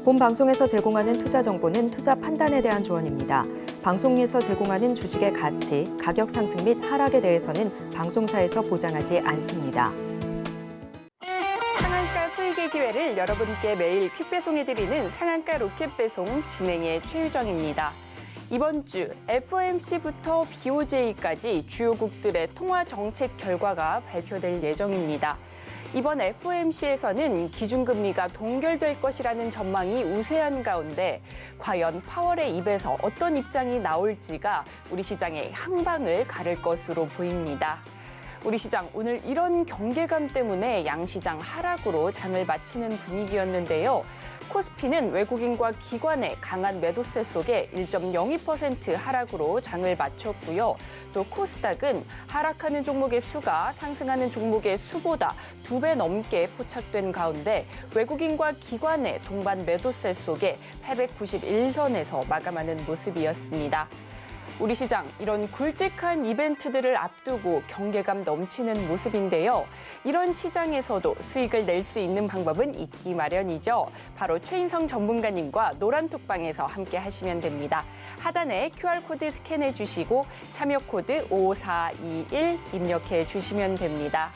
본 방송에서 제공하는 투자 정보는 투자 판단에 대한 조언입니다. 방송에서 제공하는 주식의 가치, 가격 상승 및 하락에 대해서는 방송사에서 보장하지 않습니다. 상한가 수익의 기회를 여러분께 매일 퀵 배송해드리는 상한가 로켓 배송 진행의 최유정입니다. 이번 주 FOMC부터 BOJ까지 주요국들의 통화 정책 결과가 발표될 예정입니다. 이번 FOMC에서는 기준금리가 동결될 것이라는 전망이 우세한 가운데 과연 파월의 입에서 어떤 입장이 나올지가 우리 시장의 향방을 가를 것으로 보입니다. 우리 시장 오늘 이런 경계감 때문에 양시장 하락으로 장을 마치는 분위기였는데요. 코스피는 외국인과 기관의 강한 매도세 속에 1.02% 하락으로 장을 마쳤고요. 또 코스닥은 하락하는 종목의 수가 상승하는 종목의 수보다 2배 넘게 포착된 가운데 외국인과 기관의 동반 매도세 속에 891선에서 마감하는 모습이었습니다. 우리 시장 이런 굵직한 이벤트들을 앞두고 경계감 넘치는 모습인데요. 이런 시장에서도 수익을 낼 수 있는 방법은 있기 마련이죠. 바로 최인성 전문가님과 노란톡방에서 함께 하시면 됩니다. 하단에 QR코드 스캔해 주시고 참여 코드 5421 입력해 주시면 됩니다.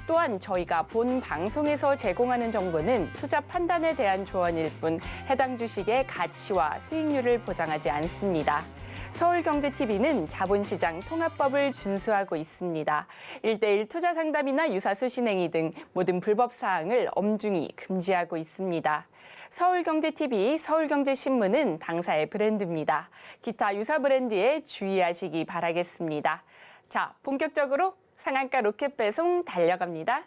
또한 저희가 본 방송에서 제공하는 정보는 투자 판단에 대한 조언일 뿐 해당 주식의 가치와 수익률을 보장하지 않습니다. 서울경제TV는 자본시장 통합법을 준수하고 있습니다. 1:1 투자 상담이나 유사수 신행위 등 모든 불법 사항을 엄중히 금지하고 있습니다. 서울경제TV, 서울경제신문은 당사의 브랜드입니다. 기타 유사 브랜드에 주의하시기 바라겠습니다. 자, 본격적으로 상한가 로켓 배송 달려갑니다.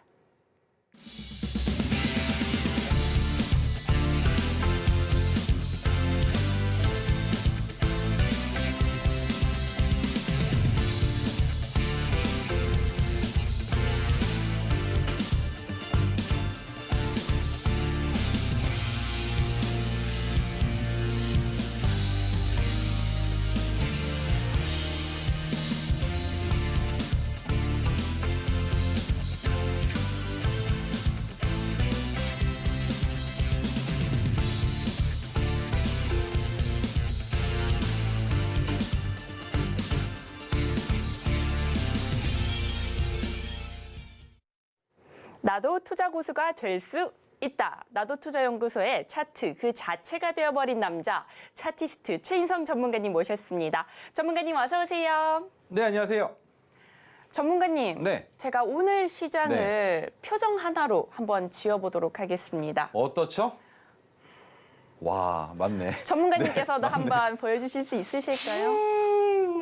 나도 투자 고수가 될 수 있다. 나도 투자연구소의 차트 그 자체가 되어버린 남자 차티스트 최인성 전문가님 모셨습니다. 전문가님 어서 오세요. 네, 안녕하세요. 전문가님, 네. 제가 오늘 시장을 네. 표정 하나로 한번 지어보도록 하겠습니다. 어떻죠? 와, 맞네. 전문가님께서도 한번 보여주실 수 있으실까요?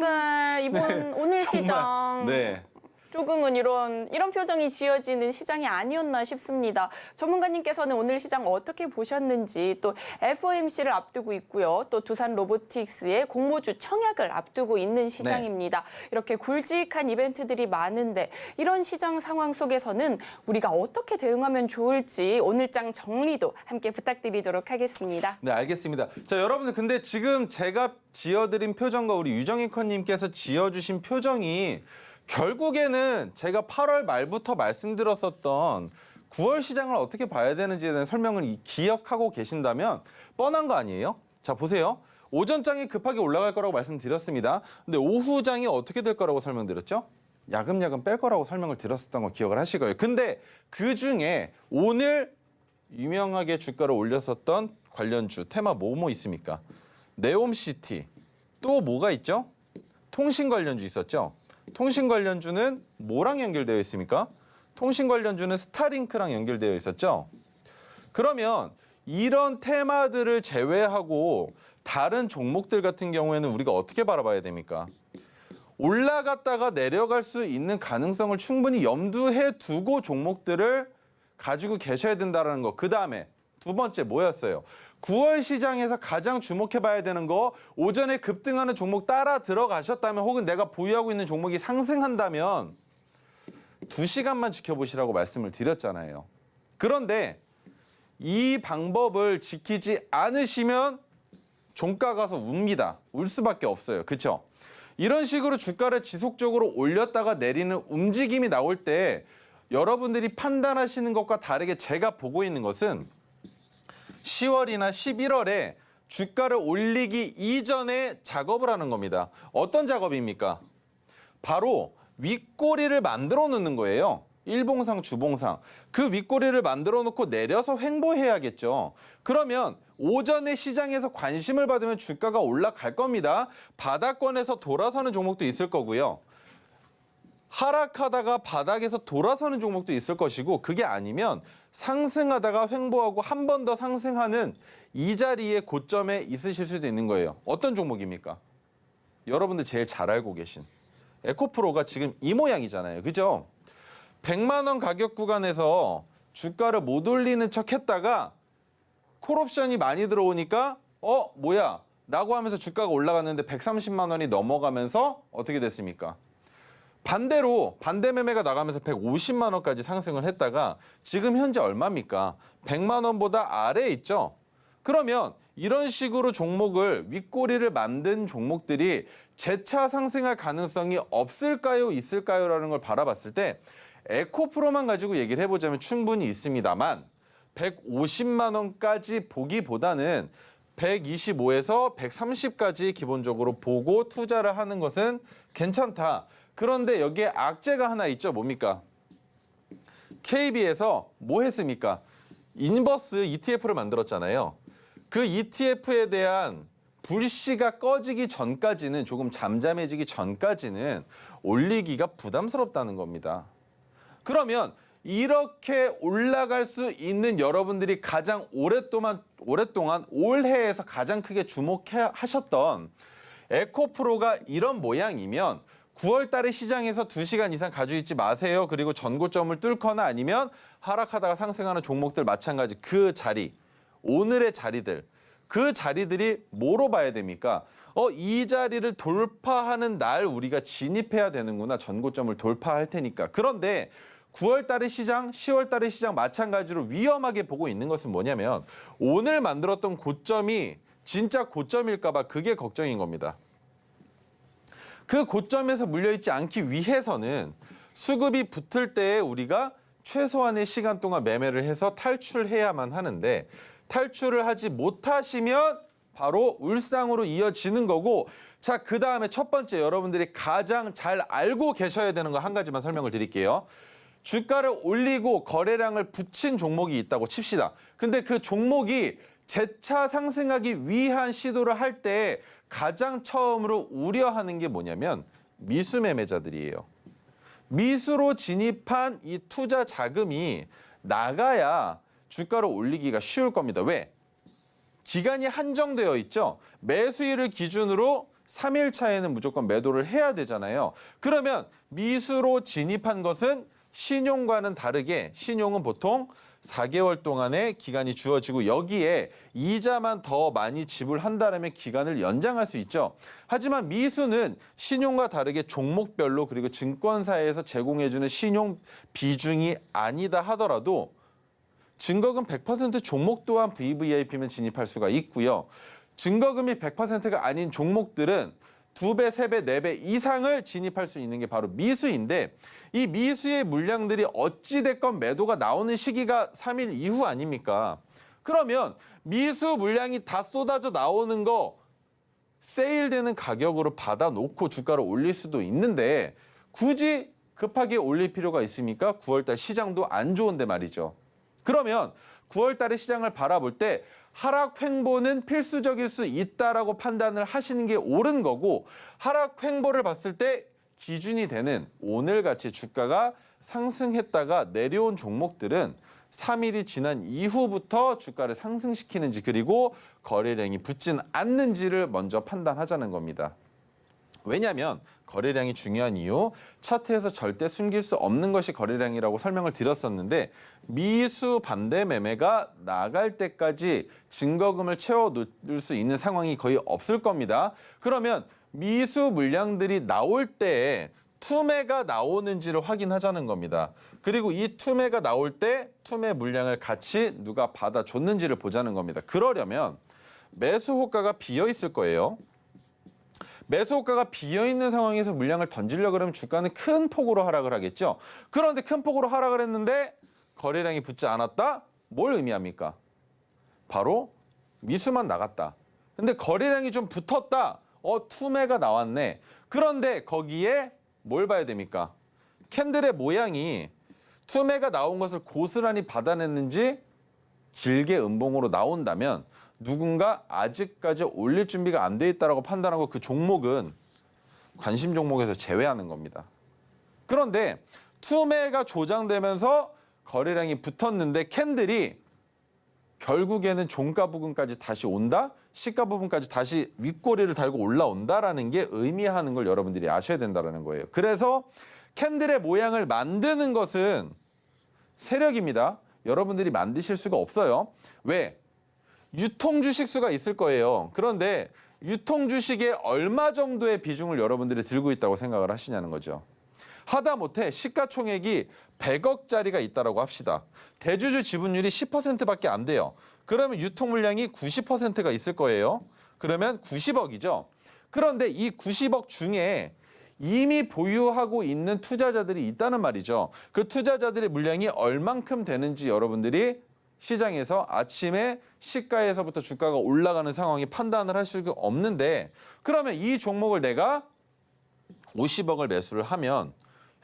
네, 오늘 시장. 네. 조금은 이런 표정이 지어지는 시장이 아니었나 싶습니다. 전문가님께서는 오늘 시장 어떻게 보셨는지 또 FOMC를 앞두고 있고요. 또 두산 로보틱스의 공모주 청약을 앞두고 있는 시장입니다. 이렇게 굵직한 이벤트들이 많은데 이런 시장 상황 속에서는 우리가 어떻게 대응하면 좋을지 오늘 장 정리도 함께 부탁드리도록 하겠습니다. 네, 알겠습니다. 자, 여러분들 근데 지금 제가 지어드린 표정과 우리 유정익커님께서 지어주신 표정이 결국에는 제가 8월 말부터 말씀드렸었던 9월 시장을 어떻게 봐야 되는지에 대한 설명을 기억하고 계신다면 뻔한 거 아니에요? 자, 보세요. 오전장이 급하게 올라갈 거라고 말씀드렸습니다. 근데 오후장이 어떻게 될 거라고 설명드렸죠? 야금야금 뺄 거라고 설명을 드렸었던 거 기억을 하시고요. 근데 그중에 오늘 유명하게 주가를 올렸었던 관련주 테마 뭐뭐 있습니까? 네옴시티, 또 뭐가 있죠? 통신 관련주 있었죠? 통신 관련주는 뭐랑 연결되어 있습니까? 통신 관련주는 스타링크랑 연결되어 있었죠? 그러면 이런 테마들을 제외하고 다른 종목들 같은 경우에는 우리가 어떻게 바라봐야 됩니까? 올라갔다가 내려갈 수 있는 가능성을 충분히 염두에 두고 종목들을 가지고 계셔야 된다는 거. 그다음에 두 번째 뭐였어요? 9월 시장에서 가장 주목해봐야 되는 거, 오전에 급등하는 종목 따라 들어가셨다면 혹은 내가 보유하고 있는 종목이 상승한다면 2시간만 지켜보시라고 말씀을 드렸잖아요. 그런데 이 방법을 지키지 않으시면 종가 가서 웁니다. 울 수밖에 없어요. 그렇죠? 이런 식으로 주가를 지속적으로 올렸다가 내리는 움직임이 나올 때 여러분들이 판단하시는 것과 다르게 제가 보고 있는 것은 10월이나 11월에 주가를 올리기 이전에 작업을 하는 겁니다. 어떤 작업입니까? 바로 윗꼬리를 만들어 놓는 거예요. 일봉상, 주봉상. 그 윗꼬리를 만들어 놓고 내려서 횡보해야겠죠. 그러면 오전에 시장에서 관심을 받으면 주가가 올라갈 겁니다. 바닥권에서 돌아서는 종목도 있을 거고요. 하락하다가 바닥에서 돌아서는 종목도 있을 것이고, 그게 아니면 상승하다가 횡보하고 한 번 더 상승하는 이 자리에 고점에 있으실 수도 있는 거예요. 어떤 종목입니까? 여러분들 제일 잘 알고 계신 에코프로가 지금 이 모양이잖아요. 그죠? 100만 원 가격 구간에서 주가를 못 올리는 척 했다가 콜옵션이 많이 들어오니까 뭐야? 라고 하면서 주가가 올라갔는데 130만 원이 넘어가면서 어떻게 됐습니까? 반대로 반대 매매가 나가면서 150만 원까지 상승을 했다가 지금 현재 얼마입니까? 100만 원보다 아래에 있죠. 그러면 이런 식으로 종목을 윗꼬리를 만든 종목들이 재차 상승할 가능성이 없을까요? 있을까요? 라는 걸 바라봤을 때 에코프로만 가지고 얘기를 해보자면 충분히 있습니다만 150만 원까지 보기보다는 125에서 130까지 기본적으로 보고 투자를 하는 것은 괜찮다. 그런데 여기에 악재가 하나 있죠. 뭡니까? KB에서 뭐 했습니까? 인버스 ETF를 만들었잖아요. 그 ETF에 대한 불씨가 꺼지기 전까지는, 조금 잠잠해지기 전까지는 올리기가 부담스럽다는 겁니다. 그러면 이렇게 올라갈 수 있는 여러분들이 가장 오랫동안 올해에서 가장 크게 주목하셨던 에코프로가 이런 모양이면 9월 달에 시장에서 2시간 이상 가지고 있지 마세요. 그리고 전고점을 뚫거나 아니면 하락하다가 상승하는 종목들 마찬가지 그 자리, 오늘의 자리들, 그 자리들이 뭐로 봐야 됩니까? 이 자리를 돌파하는 날 우리가 진입해야 되는구나. 전고점을 돌파할 테니까. 그런데 9월 달의 시장, 10월 달의 시장 마찬가지로 위험하게 보고 있는 것은 뭐냐면 오늘 만들었던 고점이 진짜 고점일까 봐 그게 걱정인 겁니다. 그 고점에서 물려있지 않기 위해서는 수급이 붙을 때에 우리가 최소한의 시간 동안 매매를 해서 탈출해야만 하는데, 탈출을 하지 못하시면 바로 울상으로 이어지는 거고, 자, 그 다음에 첫 번째 여러분들이 가장 잘 알고 계셔야 되는 거 한 가지만 설명을 드릴게요. 주가를 올리고 거래량을 붙인 종목이 있다고 칩시다. 근데 그 종목이 재차 상승하기 위한 시도를 할 때 가장 처음으로 우려하는 게 뭐냐면 미수 매매자들이에요. 미수로 진입한 이 투자 자금이 나가야 주가를 올리기가 쉬울 겁니다. 왜? 기간이 한정되어 있죠. 매수일을 기준으로 3일 차에는 무조건 매도를 해야 되잖아요. 그러면 미수로 진입한 것은 신용과는 다르게 신용은 보통 4개월 동안의 기간이 주어지고 여기에 이자만 더 많이 지불한다면 기간을 연장할 수 있죠. 하지만 미수는 신용과 다르게 종목별로 그리고 증권사에서 제공해주는 신용 비중이 아니다 하더라도 증거금 100% 종목 또한 VVIP면 진입할 수가 있고요. 증거금이 100%가 아닌 종목들은 2배, 3배, 4배 이상을 진입할 수 있는 게 바로 미수인데, 이 미수의 물량들이 어찌됐건 매도가 나오는 시기가 3일 이후 아닙니까? 그러면 미수 물량이 다 쏟아져 나오는 거 세일되는 가격으로 받아놓고 주가를 올릴 수도 있는데 굳이 급하게 올릴 필요가 있습니까? 9월달 시장도 안 좋은데 말이죠. 그러면 9월달의 시장을 바라볼 때 하락 횡보는 필수적일 수 있다라고 판단을 하시는 게 옳은 거고, 하락 횡보를 봤을 때 기준이 되는 오늘같이 주가가 상승했다가 내려온 종목들은 3일이 지난 이후부터 주가를 상승시키는지 그리고 거래량이 붙진 않는지를 먼저 판단하자는 겁니다. 왜냐하면 거래량이 중요한 이유, 차트에서 절대 숨길 수 없는 것이 거래량이라고 설명을 드렸었는데 미수 반대 매매가 나갈 때까지 증거금을 채워놓을 수 있는 상황이 거의 없을 겁니다. 그러면 미수 물량들이 나올 때 투매가 나오는지를 확인하자는 겁니다. 그리고 이 투매가 나올 때 투매 물량을 같이 누가 받아줬는지를 보자는 겁니다. 그러려면 매수 호가가 비어 있을 거예요. 매수 호가가 비어있는 상황에서 물량을 던지려고 그러면 주가는 큰 폭으로 하락을 하겠죠. 그런데 큰 폭으로 하락을 했는데 거래량이 붙지 않았다? 뭘 의미합니까? 바로 미수만 나갔다. 근데 거래량이 좀 붙었다. 투매가 나왔네. 그런데 거기에 뭘 봐야 됩니까? 캔들의 모양이 투매가 나온 것을 고스란히 받아냈는지 길게 음봉으로 나온다면 누군가 아직까지 올릴 준비가 안 돼 있다라고 판단하고 그 종목은 관심 종목에서 제외하는 겁니다. 그런데 투매가 조장되면서 거래량이 붙었는데 캔들이 결국에는 종가 부분까지 다시 온다? 시가 부분까지 다시 윗꼬리를 달고 올라온다라는 게 의미하는 걸 여러분들이 아셔야 된다는 거예요. 그래서 캔들의 모양을 만드는 것은 세력입니다. 여러분들이 만드실 수가 없어요. 왜? 유통 주식수가 있을 거예요. 그런데 유통 주식의 얼마 정도의 비중을 여러분들이 들고 있다고 생각을 하시냐는 거죠. 하다못해 시가총액이 100억짜리가 있다고 합시다. 대주주 지분율이 10%밖에 안 돼요. 그러면 유통 물량이 90%가 있을 거예요. 그러면 90억이죠. 그런데 이 90억 중에 이미 보유하고 있는 투자자들이 있다는 말이죠. 그 투자자들의 물량이 얼만큼 되는지 여러분들이 시장에서 아침에 시가에서부터 주가가 올라가는 상황이 판단을 할 수가 없는데, 그러면 이 종목을 내가 50억을 매수를 하면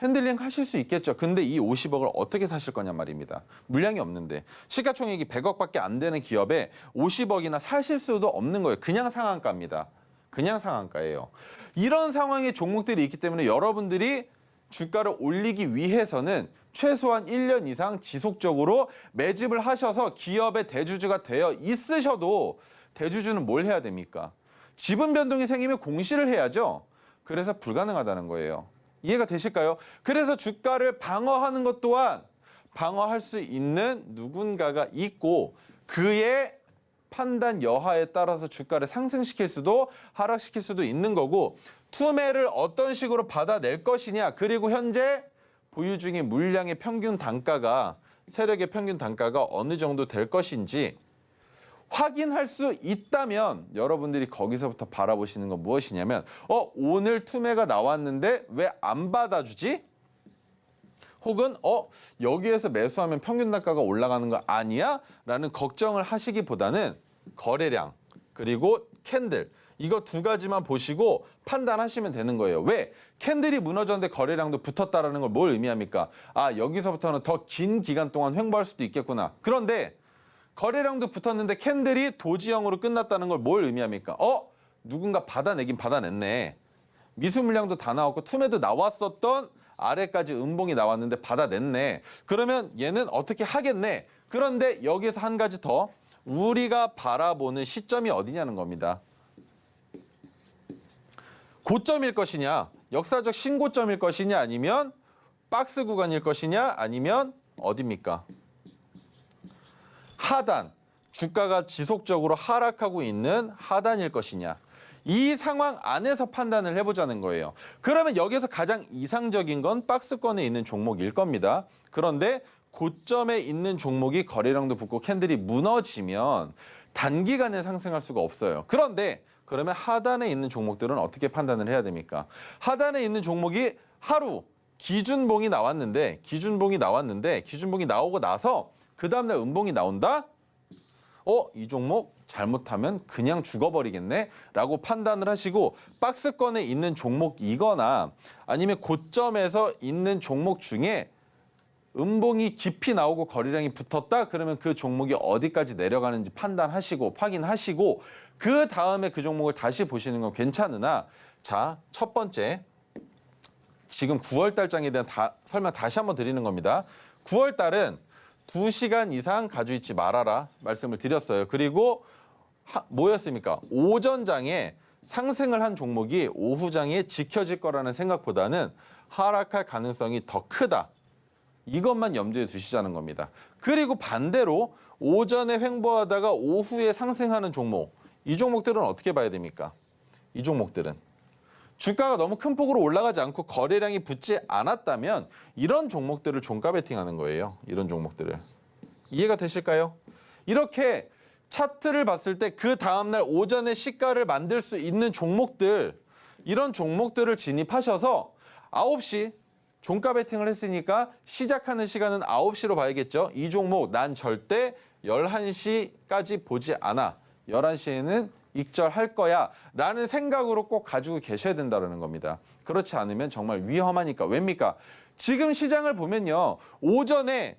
핸들링 하실 수 있겠죠. 근데 이 50억을 어떻게 사실 거냐 말입니다. 물량이 없는데 시가총액이 100억밖에 안 되는 기업에 50억이나 사실 수도 없는 거예요. 그냥 상한가입니다. 그냥 상한가예요. 이런 상황의 종목들이 있기 때문에 여러분들이 주가를 올리기 위해서는 최소한 1년 이상 지속적으로 매집을 하셔서 기업의 대주주가 되어 있으셔도, 대주주는 뭘 해야 됩니까? 지분 변동이 생기면 공시를 해야죠. 그래서 불가능하다는 거예요. 이해가 되실까요? 그래서 주가를 방어하는 것 또한 방어할 수 있는 누군가가 있고, 그의 판단 여하에 따라서 주가를 상승시킬 수도 하락시킬 수도 있는 거고, 투매를 어떤 식으로 받아낼 것이냐, 그리고 현재 보유 중인 물량의 평균 단가가, 세력의 평균 단가가 어느 정도 될 것인지 확인할 수 있다면 여러분들이 거기서부터 바라보시는 건 무엇이냐면, 오늘 투매가 나왔는데 왜 안 받아주지? 혹은 여기에서 매수하면 평균 단가가 올라가는 거 아니야? 라는 걱정을 하시기보다는 거래량 그리고 캔들, 이거 두 가지만 보시고 판단하시면 되는 거예요. 왜? 캔들이 무너졌는데 거래량도 붙었다라는 걸 뭘 의미합니까? 여기서부터는 더 긴 기간 동안 횡보할 수도 있겠구나. 그런데 거래량도 붙었는데 캔들이 도지형으로 끝났다는 걸 뭘 의미합니까? 누군가 받아내긴 받아냈네. 미수 물량도 다 나왔고 투매도 나왔었던 아래까지 음봉이 나왔는데 받아냈네. 그러면 얘는 어떻게 하겠네. 그런데 여기에서 한 가지 더, 우리가 바라보는 시점이 어디냐는 겁니다. 고점일 것이냐, 역사적 신고점일 것이냐, 아니면 박스 구간일 것이냐, 아니면 어디입니까? 하단, 주가가 지속적으로 하락하고 있는 하단일 것이냐. 이 상황 안에서 판단을 해보자는 거예요. 그러면 여기서 가장 이상적인 건 박스권에 있는 종목일 겁니다. 그런데 고점에 있는 종목이 거래량도 붙고 캔들이 무너지면 단기간에 상승할 수가 없어요. 그런데 그러면 하단에 있는 종목들은 어떻게 판단을 해야 됩니까? 하단에 있는 종목이 하루 기준봉이 나왔는데 기준봉이 나오고 나서 그 다음날 음봉이 나온다? 이 종목 잘못하면 그냥 죽어버리겠네? 라고 판단을 하시고, 박스권에 있는 종목이거나 아니면 고점에서 있는 종목 중에 음봉이 깊이 나오고 거래량이 붙었다? 그러면 그 종목이 어디까지 내려가는지 판단하시고 확인하시고 그 다음에 그 종목을 다시 보시는 건 괜찮으나, 자, 첫 번째, 지금 9월 달장에 대한 설명 다시 한번 드리는 겁니다. 9월 달은 2시간 이상 가지고 있지 말아라 말씀을 드렸어요. 그리고 뭐였습니까? 오전장에 상승을 한 종목이 오후장에 지켜질 거라는 생각보다는 하락할 가능성이 더 크다. 이것만 염두에 두시자는 겁니다. 그리고 반대로 오전에 횡보하다가 오후에 상승하는 종목, 이 종목들은 어떻게 봐야 됩니까? 이 종목들은 주가가 너무 큰 폭으로 올라가지 않고 거래량이 붙지 않았다면 이런 종목들을 종가 베팅하는 거예요. 이런 종목들을. 이해가 되실까요? 이렇게 차트를 봤을 때 그 다음날 오전에 시가를 만들 수 있는 종목들, 이런 종목들을 진입하셔서 9시 종가 베팅을 했으니까 시작하는 시간은 9시로 봐야겠죠. 이 종목 난 절대 11시까지 보지 않아. 11시에는 익절할 거야 라는 생각으로 꼭 가지고 계셔야 된다는 겁니다. 그렇지 않으면 정말 위험하니까. 왜입니까? 지금 시장을 보면요. 오전에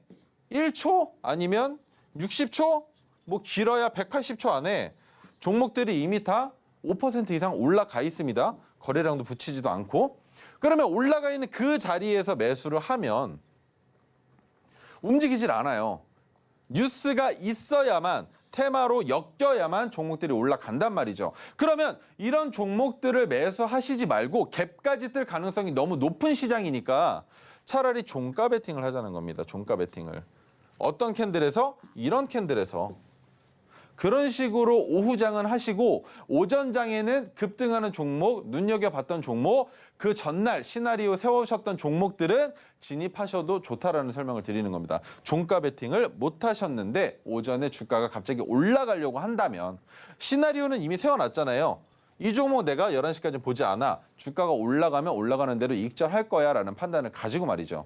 1초 아니면 60초 뭐 길어야 180초 안에 종목들이 이미 다 5% 이상 올라가 있습니다. 거래량도 붙이지도 않고. 그러면 올라가 있는 그 자리에서 매수를 하면 움직이질 않아요. 뉴스가 있어야만 테마로 엮여야만 종목들이 올라간단 말이죠. 그러면 이런 종목들을 매수하시지 말고 갭까지 뜰 가능성이 너무 높은 시장이니까 차라리 종가 베팅을 하자는 겁니다. 종가 베팅을. 어떤 캔들에서? 이런 캔들에서. 그런 식으로 오후장은 하시고 오전장에는 급등하는 종목, 눈여겨봤던 종목, 그 전날 시나리오 세우셨던 종목들은 진입하셔도 좋다라는 설명을 드리는 겁니다. 종가 베팅을 못 하셨는데 오전에 주가가 갑자기 올라가려고 한다면 시나리오는 이미 세워놨잖아요. 이 종목 내가 11시까지 보지 않아. 주가가 올라가면 올라가는 대로 익절할 거야 라는 판단을 가지고 말이죠.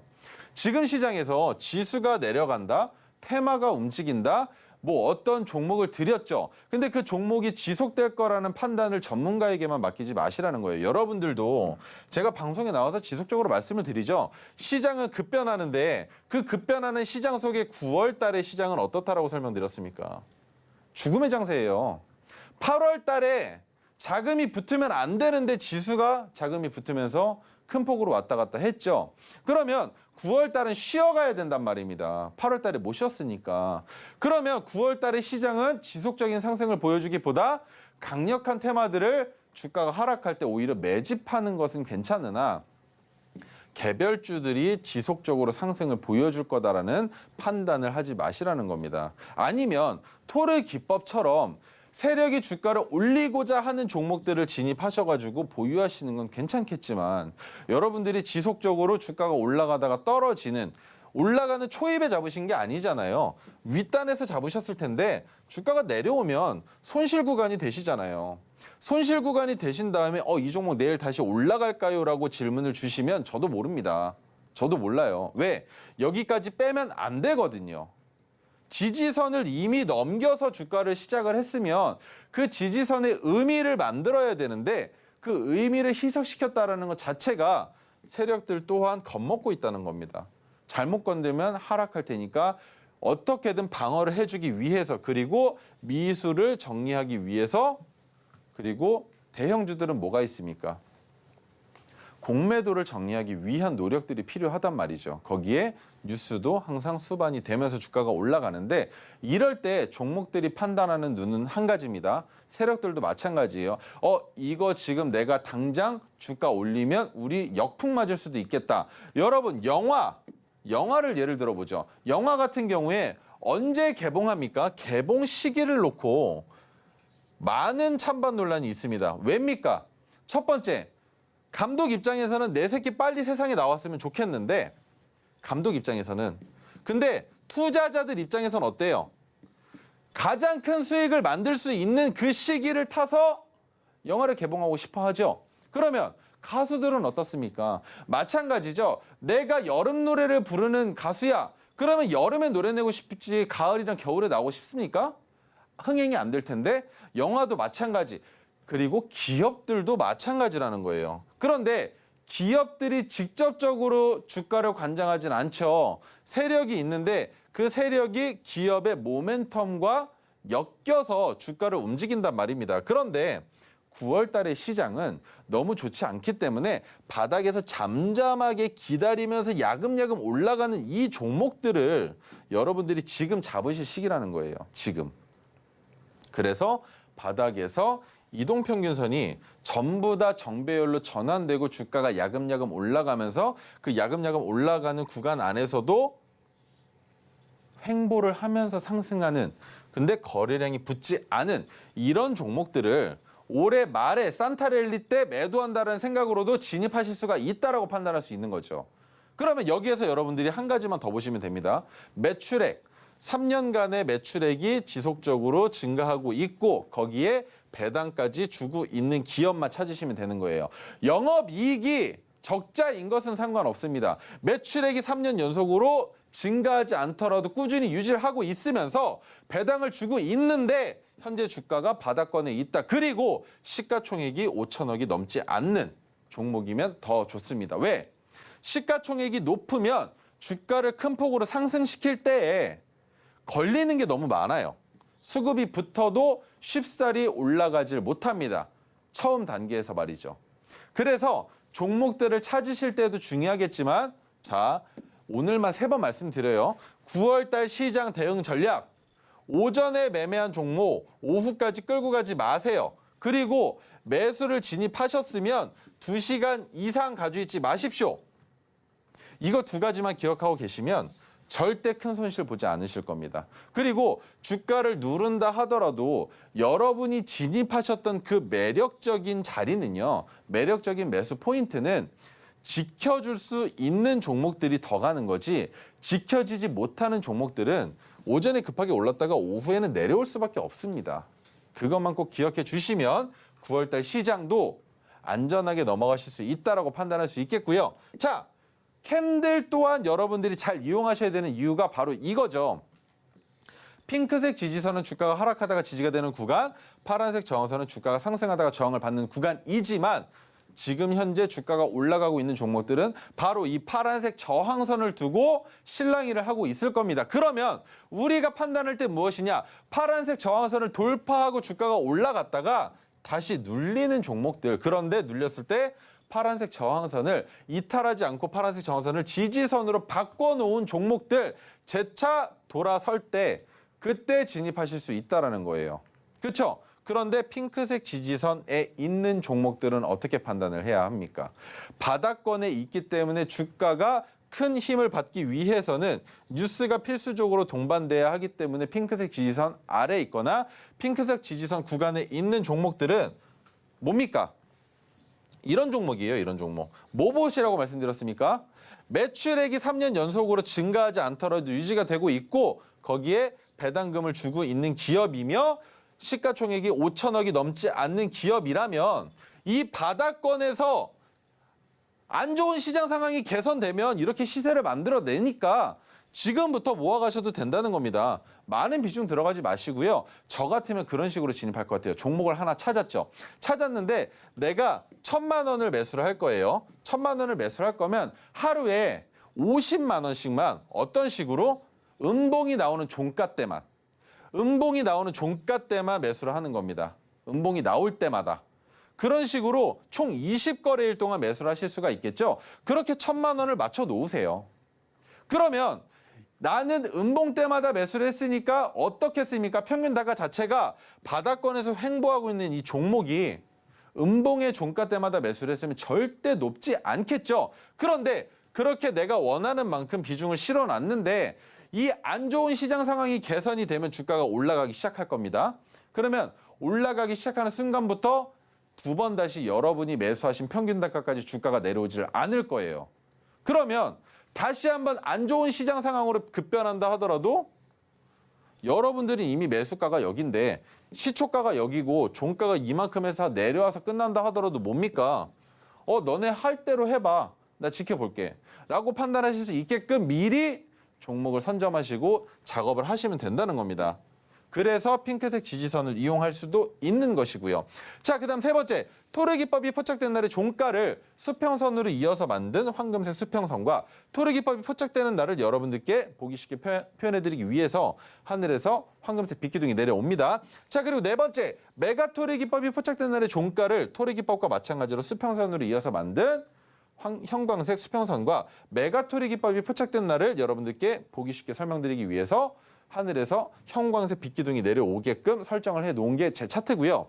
지금 시장에서 지수가 내려간다, 테마가 움직인다, 뭐 어떤 종목을 드렸죠. 근데 그 종목이 지속될 거라는 판단을 전문가에게만 맡기지 마시라는 거예요. 여러분들도 제가 방송에 나와서 지속적으로 말씀을 드리죠. 시장은 급변하는데 그 급변하는 시장 속에 9월 달의 시장은 어떻다라고 설명드렸습니까? 죽음의 장세예요. 8월 달에 자금이 붙으면 안 되는데 지수가 자금이 붙으면서 큰 폭으로 왔다 갔다 했죠. 그러면 9월 달은 쉬어가야 된단 말입니다. 8월 달에 못 쉬었으니까. 그러면 9월 달의 시장은 지속적인 상승을 보여주기보다 강력한 테마들을 주가가 하락할 때 오히려 매집하는 것은 괜찮으나 개별주들이 지속적으로 상승을 보여줄 거다라는 판단을 하지 마시라는 겁니다. 아니면 토르 기법처럼 세력이 주가를 올리고자 하는 종목들을 진입하셔가지고 보유하시는 건 괜찮겠지만 여러분들이 지속적으로 주가가 올라가다가 떨어지는 올라가는 초입에 잡으신 게 아니잖아요. 윗단에서 잡으셨을 텐데 주가가 내려오면 손실 구간이 되시잖아요. 손실 구간이 되신 다음에 이 종목 내일 다시 올라갈까요? 라고 질문을 주시면 저도 모릅니다. 저도 몰라요. 왜? 여기까지 빼면 안 되거든요. 지지선을 이미 넘겨서 주가를 시작을 했으면 그 지지선의 의미를 만들어야 되는데 그 의미를 희석시켰다는 것 자체가 세력들 또한 겁먹고 있다는 겁니다. 잘못 건들면 하락할 테니까 어떻게든 방어를 해주기 위해서 그리고 미수를 정리하기 위해서 그리고 대형주들은 뭐가 있습니까? 공매도를 정리하기 위한 노력들이 필요하단 말이죠. 거기에 뉴스도 항상 수반이 되면서 주가가 올라가는데 이럴 때 종목들이 판단하는 눈은 한 가지입니다. 세력들도 마찬가지예요. 이거 지금 내가 당장 주가 올리면 우리 역풍 맞을 수도 있겠다. 여러분 영화를 예를 들어보죠. 영화 같은 경우에 언제 개봉합니까? 개봉 시기를 놓고 많은 찬반 논란이 있습니다. 왜입니까? 첫 번째, 감독 입장에서는 내 새끼 빨리 세상에 나왔으면 좋겠는데 감독 입장에서는 근데 투자자들 입장에서는 어때요? 가장 큰 수익을 만들 수 있는 그 시기를 타서 영화를 개봉하고 싶어 하죠. 그러면 가수들은 어떻습니까? 마찬가지죠. 내가 여름 노래를 부르는 가수야. 그러면 여름에 노래 내고 싶지 가을이랑 겨울에 나오고 싶습니까? 흥행이 안 될 텐데 영화도 마찬가지. 그리고 기업들도 마찬가지라는 거예요. 그런데 기업들이 직접적으로 주가를 관장하진 않죠. 세력이 있는데 그 세력이 기업의 모멘텀과 엮여서 주가를 움직인단 말입니다. 그런데 9월 달의 시장은 너무 좋지 않기 때문에 바닥에서 잠잠하게 기다리면서 야금야금 올라가는 이 종목들을 여러분들이 지금 잡으실 시기라는 거예요. 지금. 그래서 바닥에서 이동평균선이 전부 다 정배열로 전환되고 주가가 야금야금 올라가면서 그 야금야금 올라가는 구간 안에서도 횡보를 하면서 상승하는 근데 거래량이 붙지 않은 이런 종목들을 올해 말에 산타랠리 때 매도한다는 생각으로도 진입하실 수가 있다라고 판단할 수 있는 거죠. 그러면 여기에서 여러분들이 한 가지만 더 보시면 됩니다. 매출액. 3년간의 매출액이 지속적으로 증가하고 있고 거기에 배당까지 주고 있는 기업만 찾으시면 되는 거예요. 영업이익이 적자인 것은 상관없습니다. 매출액이 3년 연속으로 증가하지 않더라도 꾸준히 유지를 하고 있으면서 배당을 주고 있는데 현재 주가가 바닥권에 있다. 그리고 시가총액이 5천억이 넘지 않는 종목이면 더 좋습니다. 왜? 시가총액이 높으면 주가를 큰 폭으로 상승시킬 때에 걸리는 게 너무 많아요. 수급이 붙어도 쉽사리 올라가질 못합니다. 처음 단계에서 말이죠. 그래서 종목들을 찾으실 때도 중요하겠지만 자, 오늘만 3번 말씀드려요. 9월 달 시장 대응 전략. 오전에 매매한 종목 오후까지 끌고 가지 마세요. 그리고 매수를 진입하셨으면 2시간 이상 가지고 있지 마십시오. 이거 2가지만 기억하고 계시면 절대 큰 손실 보지 않으실 겁니다. 그리고 주가를 누른다 하더라도 여러분이 진입하셨던 그 매력적인 자리는요. 매력적인 매수 포인트는 지켜줄 수 있는 종목들이 더 가는 거지 지켜지지 못하는 종목들은 오전에 급하게 올랐다가 오후에는 내려올 수밖에 없습니다. 그것만 꼭 기억해 주시면 9월 달 시장도 안전하게 넘어가실 수 있다라고 판단할 수 있겠고요. 자, 캔들 또한 여러분들이 잘 이용하셔야 되는 이유가 바로 이거죠. 핑크색 지지선은 주가가 하락하다가 지지가 되는 구간, 파란색 저항선은 주가가 상승하다가 저항을 받는 구간이지만 지금 현재 주가가 올라가고 있는 종목들은 바로 이 파란색 저항선을 두고 실랑이를 하고 있을 겁니다. 그러면 우리가 판단할 때 무엇이냐? 파란색 저항선을 돌파하고 주가가 올라갔다가 다시 눌리는 종목들. 그런데 눌렸을 때 파란색 저항선을 이탈하지 않고 파란색 저항선을 지지선으로 바꿔놓은 종목들 재차 돌아설 때 그때 진입하실 수 있다는 거예요. 그렇죠? 그런데 핑크색 지지선에 있는 종목들은 어떻게 판단을 해야 합니까? 바닥권에 있기 때문에 주가가 큰 힘을 받기 위해서는 뉴스가 필수적으로 동반돼야 하기 때문에 핑크색 지지선 아래에 있거나 핑크색 지지선 구간에 있는 종목들은 뭡니까? 이런 종목이에요. 이런 종목. 뭐봇이라고 말씀드렸습니까? 매출액이 3년 연속으로 증가하지 않더라도 유지가 되고 있고 거기에 배당금을 주고 있는 기업이며 시가총액이 5천억이 넘지 않는 기업이라면 이 바닥권에서 안 좋은 시장 상황이 개선되면 이렇게 시세를 만들어내니까 지금부터 모아가셔도 된다는 겁니다. 많은 비중 들어가지 마시고요. 저 같으면 그런 식으로 진입할 것 같아요. 종목을 하나 찾았죠. 찾았는데 내가 1,000만 원을 매수를 할 거예요. 1,000만 원을 매수를 할 거면 하루에 50만 원씩만 어떤 식으로 음봉이 나오는 종가 때만 음봉이 나오는 종가 때만 매수를 하는 겁니다. 음봉이 나올 때마다. 그런 식으로 총 20거래일 동안 매수를 하실 수가 있겠죠. 그렇게 1,000만 원을 맞춰 놓으세요. 그러면 나는 음봉 때마다 매수를 했으니까 어떻게 했습니까? 평균 단가 자체가 바닥권에서 횡보하고 있는 이 종목이 음봉의 종가 때마다 매수를 했으면 절대 높지 않겠죠. 그런데 그렇게 내가 원하는 만큼 비중을 실어놨는데 이 안 좋은 시장 상황이 개선이 되면 주가가 올라가기 시작할 겁니다. 그러면 올라가기 시작하는 순간부터 2번 다시 여러분이 매수하신 평균 단가까지 주가가 내려오질 않을 거예요. 그러면 다시 한번 안 좋은 시장 상황으로 급변한다 하더라도 여러분들이 이미 매수가가 여긴데 시초가가 여기고 종가가 이만큼 해서 내려와서 끝난다 하더라도 뭡니까? 너네 할 대로 해봐. 나 지켜볼게. 라고 판단하실 수 있게끔 미리 종목을 선점하시고 작업을 하시면 된다는 겁니다. 그래서 핑크색 지지선을 이용할 수도 있는 것이고요. 자, 그다음 3번째. 토르기법이 포착된 날의 종가를 수평선으로 이어서 만든 황금색 수평선과 토르기법이 포착되는 날을 여러분들께 보기 쉽게 표현해드리기 위해서 하늘에서 황금색 빛기둥이 내려옵니다. 자, 그리고 4번째. 메가 토르기법이 포착된 날의 종가를 토르기법과 마찬가지로 수평선으로 이어서 만든 형광색 수평선과 메가토리 기법이 포착된 날을 여러분들께 보기 쉽게 설명드리기 위해서 하늘에서 형광색 빛기둥이 내려오게끔 설정을 해놓은 게 제 차트고요.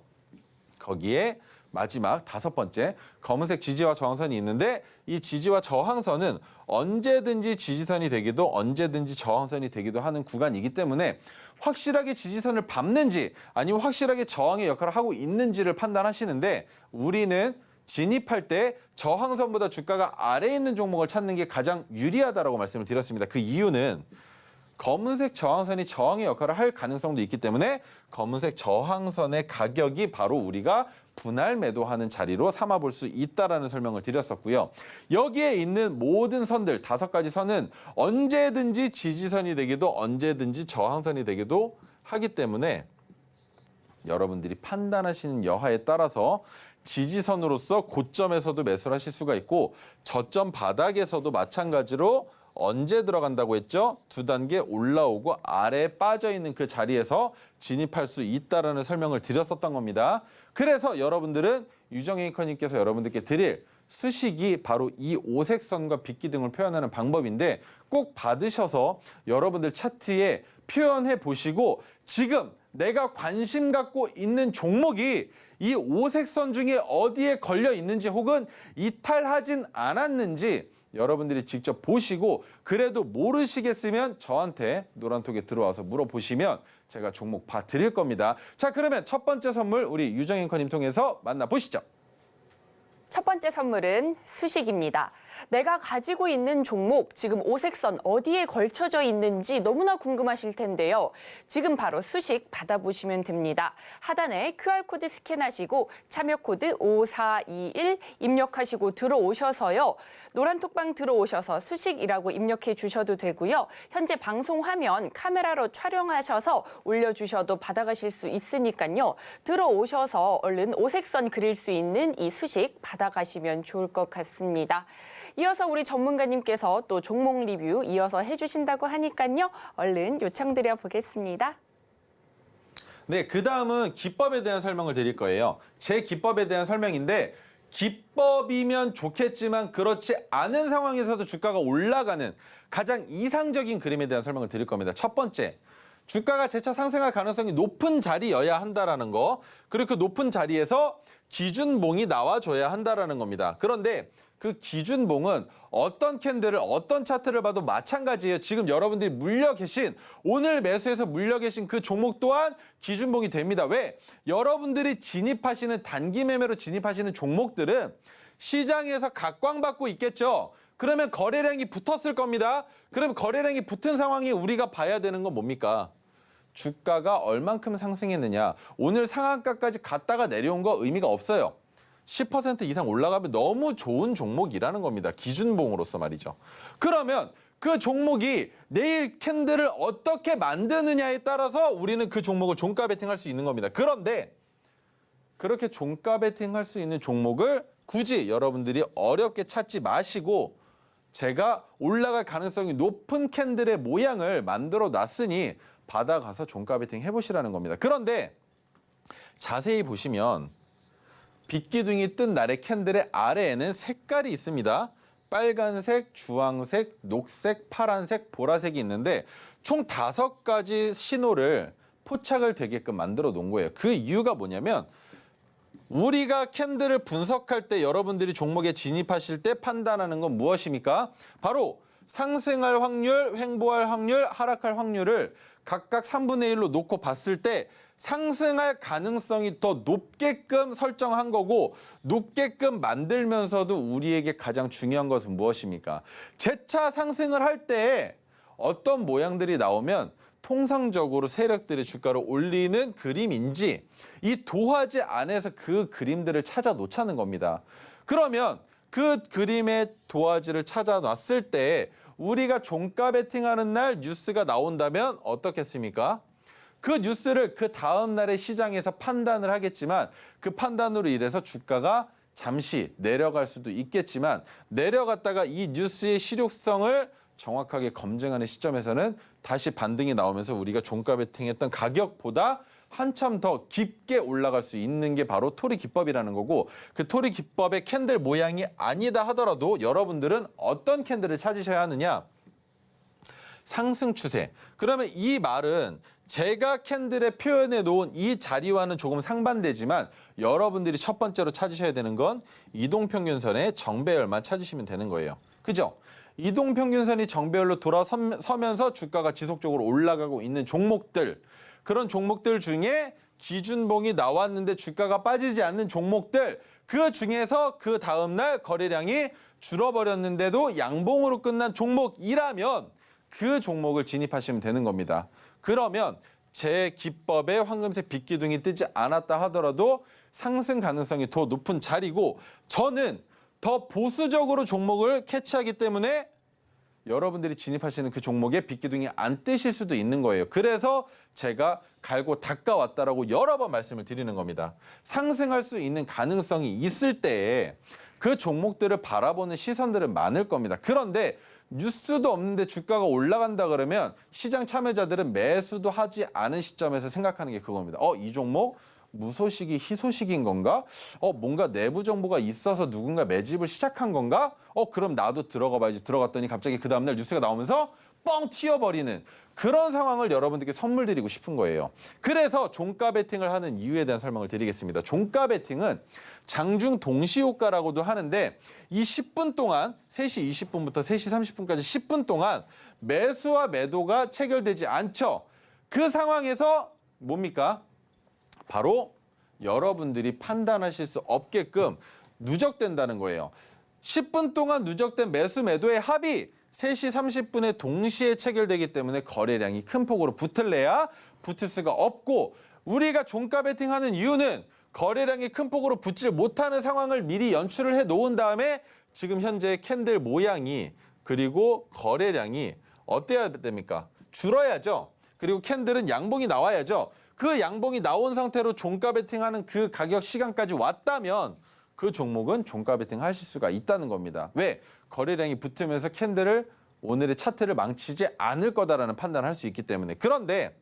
거기에 마지막 5번째 검은색 지지와 저항선이 있는데 이 지지와 저항선은 언제든지 지지선이 되기도 언제든지 저항선이 되기도 하는 구간이기 때문에 확실하게 지지선을 밟는지 아니면 확실하게 저항의 역할을 하고 있는지를 판단하시는데 우리는 진입할 때 저항선보다 주가가 아래에 있는 종목을 찾는 게 가장 유리하다라고 말씀을 드렸습니다. 그 이유는 검은색 저항선이 저항의 역할을 할 가능성도 있기 때문에 검은색 저항선의 가격이 바로 우리가 분할 매도하는 자리로 삼아볼 수 있다라는 설명을 드렸었고요. 여기에 있는 모든 선들, 5가지 선은 언제든지 지지선이 되기도 언제든지 저항선이 되기도 하기 때문에 여러분들이 판단하시는 여하에 따라서 지지선으로서 고점에서도 매수를 하실 수가 있고 저점 바닥에서도 마찬가지로 언제 들어간다고 했죠? 2단계 올라오고 아래에 빠져있는 그 자리에서 진입할 수 있다라는 설명을 드렸었던 겁니다. 그래서 여러분들은 유정혜 앵커님께서 여러분들께 드릴 수식이 바로 이 오색선과 빗기둥을 표현하는 방법인데 꼭 받으셔서 여러분들 차트에 표현해 보시고 지금 내가 관심 갖고 있는 종목이 이 오색선 중에 어디에 걸려 있는지 혹은 이탈하진 않았는지 여러분들이 직접 보시고 그래도 모르시겠으면 저한테 노란톡에 들어와서 물어보시면 제가 종목 봐드릴 겁니다. 자, 그러면 첫 번째 선물 우리 유정 앵커님 통해서 만나보시죠. 첫 번째 선물은 수식입니다. 내가 가지고 있는 종목, 지금 오색선 어디에 걸쳐져 있는지 너무나 궁금하실 텐데요. 지금 바로 수식 받아보시면 됩니다. 하단에 QR코드 스캔하시고 참여코드 5421 입력하시고 들어오셔서요. 노란톡방 들어오셔서 수식이라고 입력해 주셔도 되고요. 현재 방송 화면 카메라로 촬영하셔서 올려주셔도 받아가실 수 있으니까요. 들어오셔서 얼른 오색선 그릴 수 있는 이 수식 받아가시면 좋을 것 같습니다. 이어서 우리 전문가님께서 또 종목 리뷰 이어서 해주신다고 하니까요. 얼른 요청드려 보겠습니다. 네, 그 다음은 기법에 대한 설명을 드릴 거예요. 제 기법에 대한 설명인데 기법이면 좋겠지만 그렇지 않은 상황에서도 주가가 올라가는 가장 이상적인 그림에 대한 설명을 드릴 겁니다. 첫 번째, 주가가 재차 상승할 가능성이 높은 자리여야 한다라는 거, 그리고 그 높은 자리에서 기준봉이 나와줘야 한다라는 겁니다. 그런데 그 기준봉은 어떤 캔들을 어떤 차트를 봐도 마찬가지예요. 지금 여러분들이 물려 계신 오늘 매수해서 물려 계신 그 종목 또한 기준봉이 됩니다. 왜? 여러분들이 진입하시는 단기 매매로 진입하시는 종목들은 시장에서 각광받고 있겠죠. 그러면 거래량이 붙었을 겁니다. 그럼 거래량이 붙은 상황에 우리가 봐야 되는 건 뭡니까? 주가가 얼만큼 상승했느냐. 오늘 상한가까지 갔다가 내려온 거 의미가 없어요. 10% 이상 올라가면 너무 좋은 종목이라는 겁니다. 기준봉으로서 말이죠. 그러면 그 종목이 내일 캔들을 어떻게 만드느냐에 따라서 우리는 그 종목을 종가 베팅할 수 있는 겁니다. 그런데 그렇게 종가 베팅할 수 있는 종목을 굳이 여러분들이 어렵게 찾지 마시고 제가 올라갈 가능성이 높은 캔들의 모양을 만들어 놨으니 받아가서 종가 베팅 해보시라는 겁니다. 그런데 자세히 보시면 빗기둥이 뜬 날의 캔들의 아래에는 색깔이 있습니다. 빨간색, 주황색, 녹색, 파란색, 보라색이 있는데 총 5가지 신호를 포착을 되게끔 만들어 놓은 거예요. 그 이유가 뭐냐면 우리가 캔들을 분석할 때 여러분들이 종목에 진입하실 때 판단하는 건 무엇입니까? 바로 상승할 확률, 횡보할 확률, 하락할 확률을 각각 3분의 1로 놓고 봤을 때 상승할 가능성이 더 높게끔 설정한 거고 높게끔 만들면서도 우리에게 가장 중요한 것은 무엇입니까? 재차 상승을 할 때 어떤 모양들이 나오면 통상적으로 세력들이 주가를 올리는 그림인지 이 도화지 안에서 그 그림들을 찾아 놓자는 겁니다. 그러면 그 그림의 도화지를 찾아 놨을 때 우리가 종가 베팅하는 날 뉴스가 나온다면 어떻겠습니까? 그 뉴스를 그 다음 날의 시장에서 판단을 하겠지만 그 판단으로 인해서 주가가 잠시 내려갈 수도 있겠지만 내려갔다가 이 뉴스의 실효성을 정확하게 검증하는 시점에서는 다시 반등이 나오면서 우리가 종가 베팅했던 가격보다 한참 더 깊게 올라갈 수 있는 게 바로 토리 기법이라는 거고 그 토리 기법의 캔들 모양이 아니다 하더라도 여러분들은 어떤 캔들을 찾으셔야 하느냐? 상승 추세. 그러면 이 말은 제가 캔들에 표현해 놓은 이 자리와는 조금 상반되지만 여러분들이 첫 번째로 찾으셔야 되는 건 이동평균선의 정배열만 찾으시면 되는 거예요. 그죠? 이동평균선이 정배열로 돌아서면서 주가가 지속적으로 올라가고 있는 종목들, 그런 종목들 중에 기준봉이 나왔는데 주가가 빠지지 않는 종목들, 그 중에서 그 다음날 거래량이 줄어버렸는데도 양봉으로 끝난 종목이라면 그 종목을 진입하시면 되는 겁니다. 그러면 제 기법에 황금색 빗기둥이 뜨지 않았다 하더라도 상승 가능성이 더 높은 자리고 저는 더 보수적으로 종목을 캐치하기 때문에 여러분들이 진입하시는 그 종목에 빗기둥이 안 뜨실 수도 있는 거예요. 그래서 제가 갈고 닦아왔다라고 여러 번 말씀을 드리는 겁니다. 상승할 수 있는 가능성이 있을 때에 그 종목들을 바라보는 시선들은 많을 겁니다. 그런데 뉴스도 없는데 주가가 올라간다 그러면 시장 참여자들은 매수도 하지 않은 시점에서 생각하는 게 그겁니다. 이 종목 무소식이 희소식인 건가? 뭔가 내부 정보가 있어서 누군가 매집을 시작한 건가? 그럼 나도 들어가 봐야지. 들어갔더니 갑자기 그 다음날 뉴스가 나오면서 뻥 튀어버리는 그런 상황을 여러분들께 선물 드리고 싶은 거예요. 그래서 종가 베팅을 하는 이유에 대한 설명을 드리겠습니다. 종가 베팅은 장중 동시효과라고도 하는데 이 10분 동안 3시 20분부터 3시 30분까지 10분 동안 매수와 매도가 체결되지 않죠. 그 상황에서 뭡니까? 바로 여러분들이 판단하실 수 없게끔 누적된다는 거예요. 10분 동안 누적된 매수 매도의 합이 3시 30분에 동시에 체결되기 때문에 거래량이 큰 폭으로 붙을래야 붙을 수가 없고 우리가 종가 베팅하는 이유는 거래량이 큰 폭으로 붙지 못하는 상황을 미리 연출을 해 놓은 다음에 지금 현재 캔들 모양이 그리고 거래량이 어때야 됩니까? 줄어야죠. 그리고 캔들은 양봉이 나와야죠. 그 양봉이 나온 상태로 종가 베팅하는 그 가격 시간까지 왔다면 그 종목은 종가 베팅 하실 수가 있다는 겁니다. 왜? 거래량이 붙으면서 캔들을 오늘의 차트를 망치지 않을 거다라는 판단을 할 수 있기 때문에. 그런데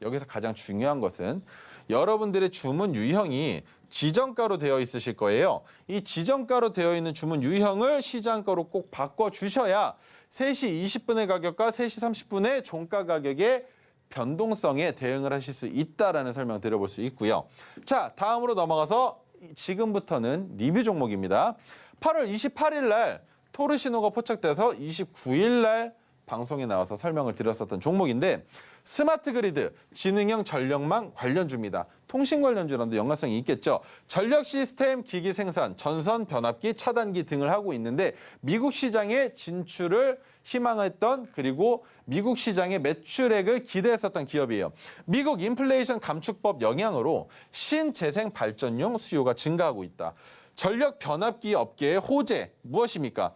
여기서 가장 중요한 것은 여러분들의 주문 유형이 지정가로 되어 있으실 거예요. 이 지정가로 되어 있는 주문 유형을 시장가로 꼭 바꿔주셔야 3시 20분의 가격과 3시 30분의 종가 가격의 변동성에 대응을 하실 수 있다라는 설명 드려볼 수 있고요. 자, 다음으로 넘어가서 지금부터는 리뷰 종목입니다. 8월 28일 날 토르 신호가 포착돼서 29일 날 방송에 나와서 설명을 드렸었던 종목인데 스마트 그리드, 지능형 전력망 관련주입니다. 통신 관련주랑도 연관성이 있겠죠. 전력 시스템, 기기 생산, 전선, 변압기, 차단기 등을 하고 있는데 미국 시장에 진출을 희망했던 그리고 미국 시장의 매출액을 기대했었던 기업이에요. 미국 인플레이션 감축법 영향으로 신재생 발전용 수요가 증가하고 있다. 전력 변압기 업계의 호재 무엇입니까?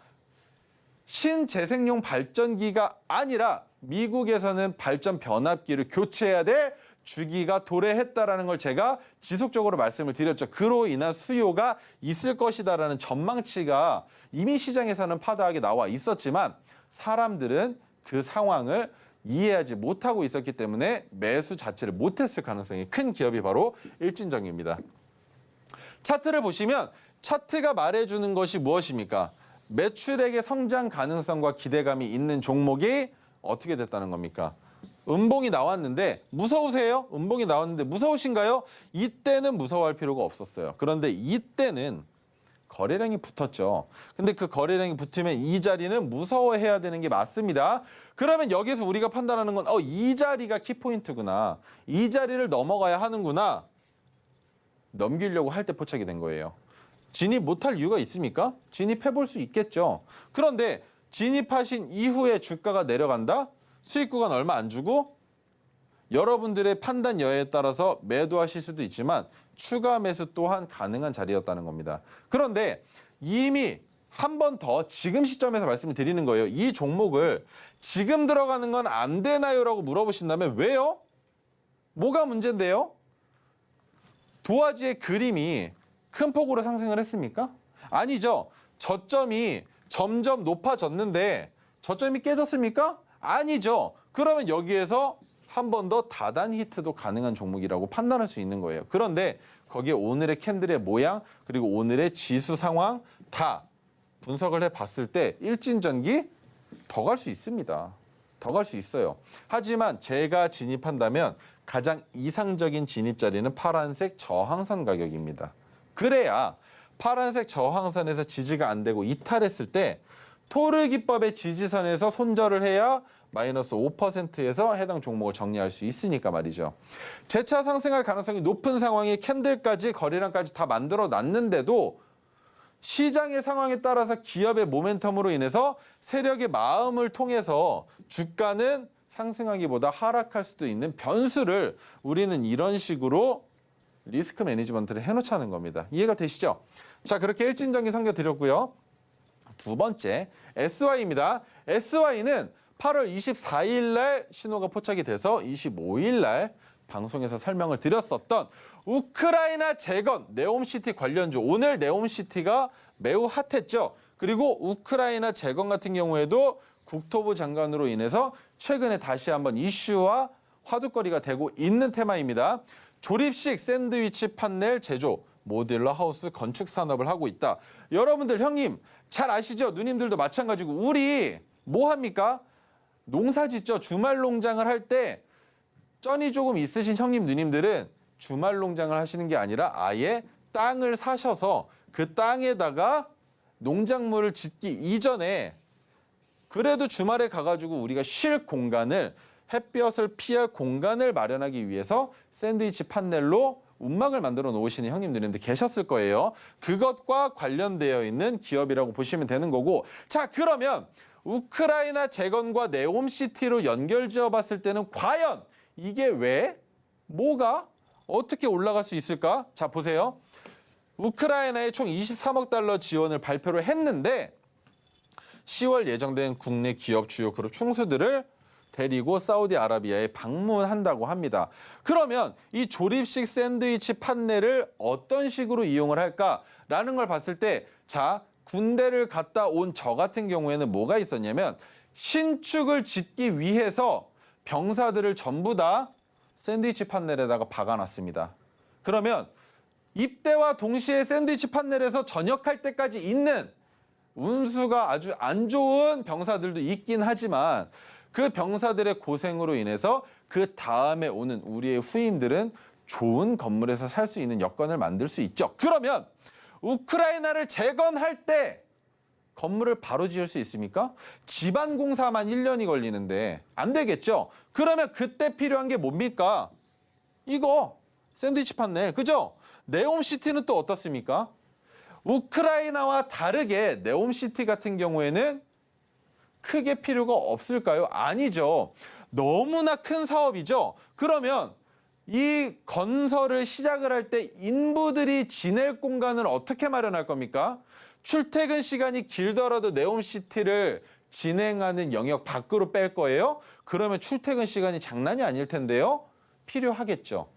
신재생용 발전기가 아니라 미국에서는 발전 변압기를 교체해야 될 주기가 도래했다라는 걸 제가 지속적으로 말씀을 드렸죠. 그로 인한 수요가 있을 것이다라는 전망치가 이미 시장에서는 파다하게 나와 있었지만 사람들은 그 상황을 이해하지 못하고 있었기 때문에 매수 자체를 못했을 가능성이 큰 기업이 바로 일진정입니다. 차트를 보시면 차트가 말해주는 것이 무엇입니까? 매출액의 성장 가능성과 기대감이 있는 종목이 어떻게 됐다는 겁니까? 음봉이 나왔는데 무서우세요? 음봉이 나왔는데 무서우신가요? 이때는 무서워할 필요가 없었어요. 그런데 이때는 거래량이 붙었죠. 근데 그 거래량이 붙으면 이 자리는 무서워해야 되는 게 맞습니다. 그러면 여기서 우리가 판단하는 건 이 자리가 키포인트구나. 이 자리를 넘어가야 하는구나. 넘기려고 할 때 포착이 된 거예요. 진입 못할 이유가 있습니까? 진입해 볼 수 있겠죠. 그런데 진입하신 이후에 주가가 내려간다? 수익 구간 얼마 안 주고 여러분들의 판단 여하에 따라서 매도하실 수도 있지만 추가 매수 또한 가능한 자리였다는 겁니다. 그런데 이미 한 번 더 지금 시점에서 말씀을 드리는 거예요. 이 종목을 지금 들어가는 건 안 되나요? 라고 물어보신다면 왜요? 뭐가 문제인데요? 도화지의 그림이 큰 폭으로 상승을 했습니까? 아니죠. 저점이 점점 높아졌는데 저점이 깨졌습니까? 아니죠. 그러면 여기에서 한 번 더 다단 히트도 가능한 종목이라고 판단할 수 있는 거예요. 그런데 거기에 오늘의 캔들의 모양 그리고 오늘의 지수 상황 다 분석을 해봤을 때 일진전기 더 갈 수 있습니다. 더 갈 수 있어요. 하지만 제가 진입한다면 가장 이상적인 진입 자리는 파란색 저항선 가격입니다. 그래야 파란색 저항선에서 지지가 안 되고 이탈했을 때 토르 기법의 지지선에서 손절을 해야 마이너스 5%에서 해당 종목을 정리할 수 있으니까 말이죠. 재차 상승할 가능성이 높은 상황에 캔들까지 거래량까지 다 만들어 놨는데도 시장의 상황에 따라서 기업의 모멘텀으로 인해서 세력의 마음을 통해서 주가는 상승하기보다 하락할 수도 있는 변수를 우리는 이런 식으로 리스크 매니지먼트를 해놓자는 겁니다. 이해가 되시죠? 자, 그렇게 일진전기 섬겨드렸고요. 두 번째, SY입니다. SY는 8월 24일 날 신호가 포착이 돼서 25일 날 방송에서 설명을 드렸었던 우크라이나 재건 네옴시티 관련주. 오늘 네옴시티가 매우 핫했죠. 그리고 우크라이나 재건 같은 경우에도 국토부 장관으로 인해서 최근에 다시 한번 이슈와 화두거리가 되고 있는 테마입니다. 조립식 샌드위치 판넬 제조, 모듈러 하우스 건축 산업을 하고 있다. 여러분들 형님 잘 아시죠? 누님들도 마찬가지고 우리 뭐 합니까? 농사 짓죠. 주말 농장을 할 때 쩐이 조금 있으신 형님 누님들은 주말 농장을 하시는 게 아니라 아예 땅을 사셔서 그 땅에다가 농작물을 짓기 이전에 그래도 주말에 가가지고 우리가 쉴 공간을 햇볕을 피할 공간을 마련하기 위해서 샌드위치 판넬로 움막을 만들어 놓으시는 형님 누님들 계셨을 거예요. 그것과 관련되어 있는 기업이라고 보시면 되는 거고 자 그러면 우크라이나 재건과 네옴시티로 연결지어 봤을 때는 과연 이게 왜? 뭐가? 어떻게 올라갈 수 있을까? 자 보세요. 우크라이나에 총 23억 달러 지원을 발표를 했는데 10월 예정된 국내 기업 주요 그룹 총수들을 데리고 사우디아라비아에 방문한다고 합니다. 그러면 이 조립식 샌드위치 판넬을 어떤 식으로 이용을 할까라는 걸 봤을 때 자, 군대를 갔다 온 저 같은 경우에는 뭐가 있었냐면 신축을 짓기 위해서 병사들을 전부 다 샌드위치 판넬에다가 박아놨습니다. 그러면 입대와 동시에 샌드위치 판넬에서 전역할 때까지 있는 운수가 아주 안 좋은 병사들도 있긴 하지만 그 병사들의 고생으로 인해서 그 다음에 오는 우리의 후임들은 좋은 건물에서 살 수 있는 여건을 만들 수 있죠. 그러면 우크라이나를 재건할 때 건물을 바로 지을 수 있습니까? 집안 공사만 1년이 걸리는데 안 되겠죠? 그러면 그때 필요한 게 뭡니까? 이거 샌드위치 판넬, 그죠? 네옴시티는 또 어떻습니까? 우크라이나와 다르게 네옴시티 같은 경우에는 크게 필요가 없을까요? 아니죠. 너무나 큰 사업이죠. 그러면 이 건설을 시작을 할 때 인부들이 지낼 공간을 어떻게 마련할 겁니까? 출퇴근 시간이 길더라도 네옴시티를 진행하는 영역 밖으로 뺄 거예요? 그러면 출퇴근 시간이 장난이 아닐 텐데요? 필요하겠죠.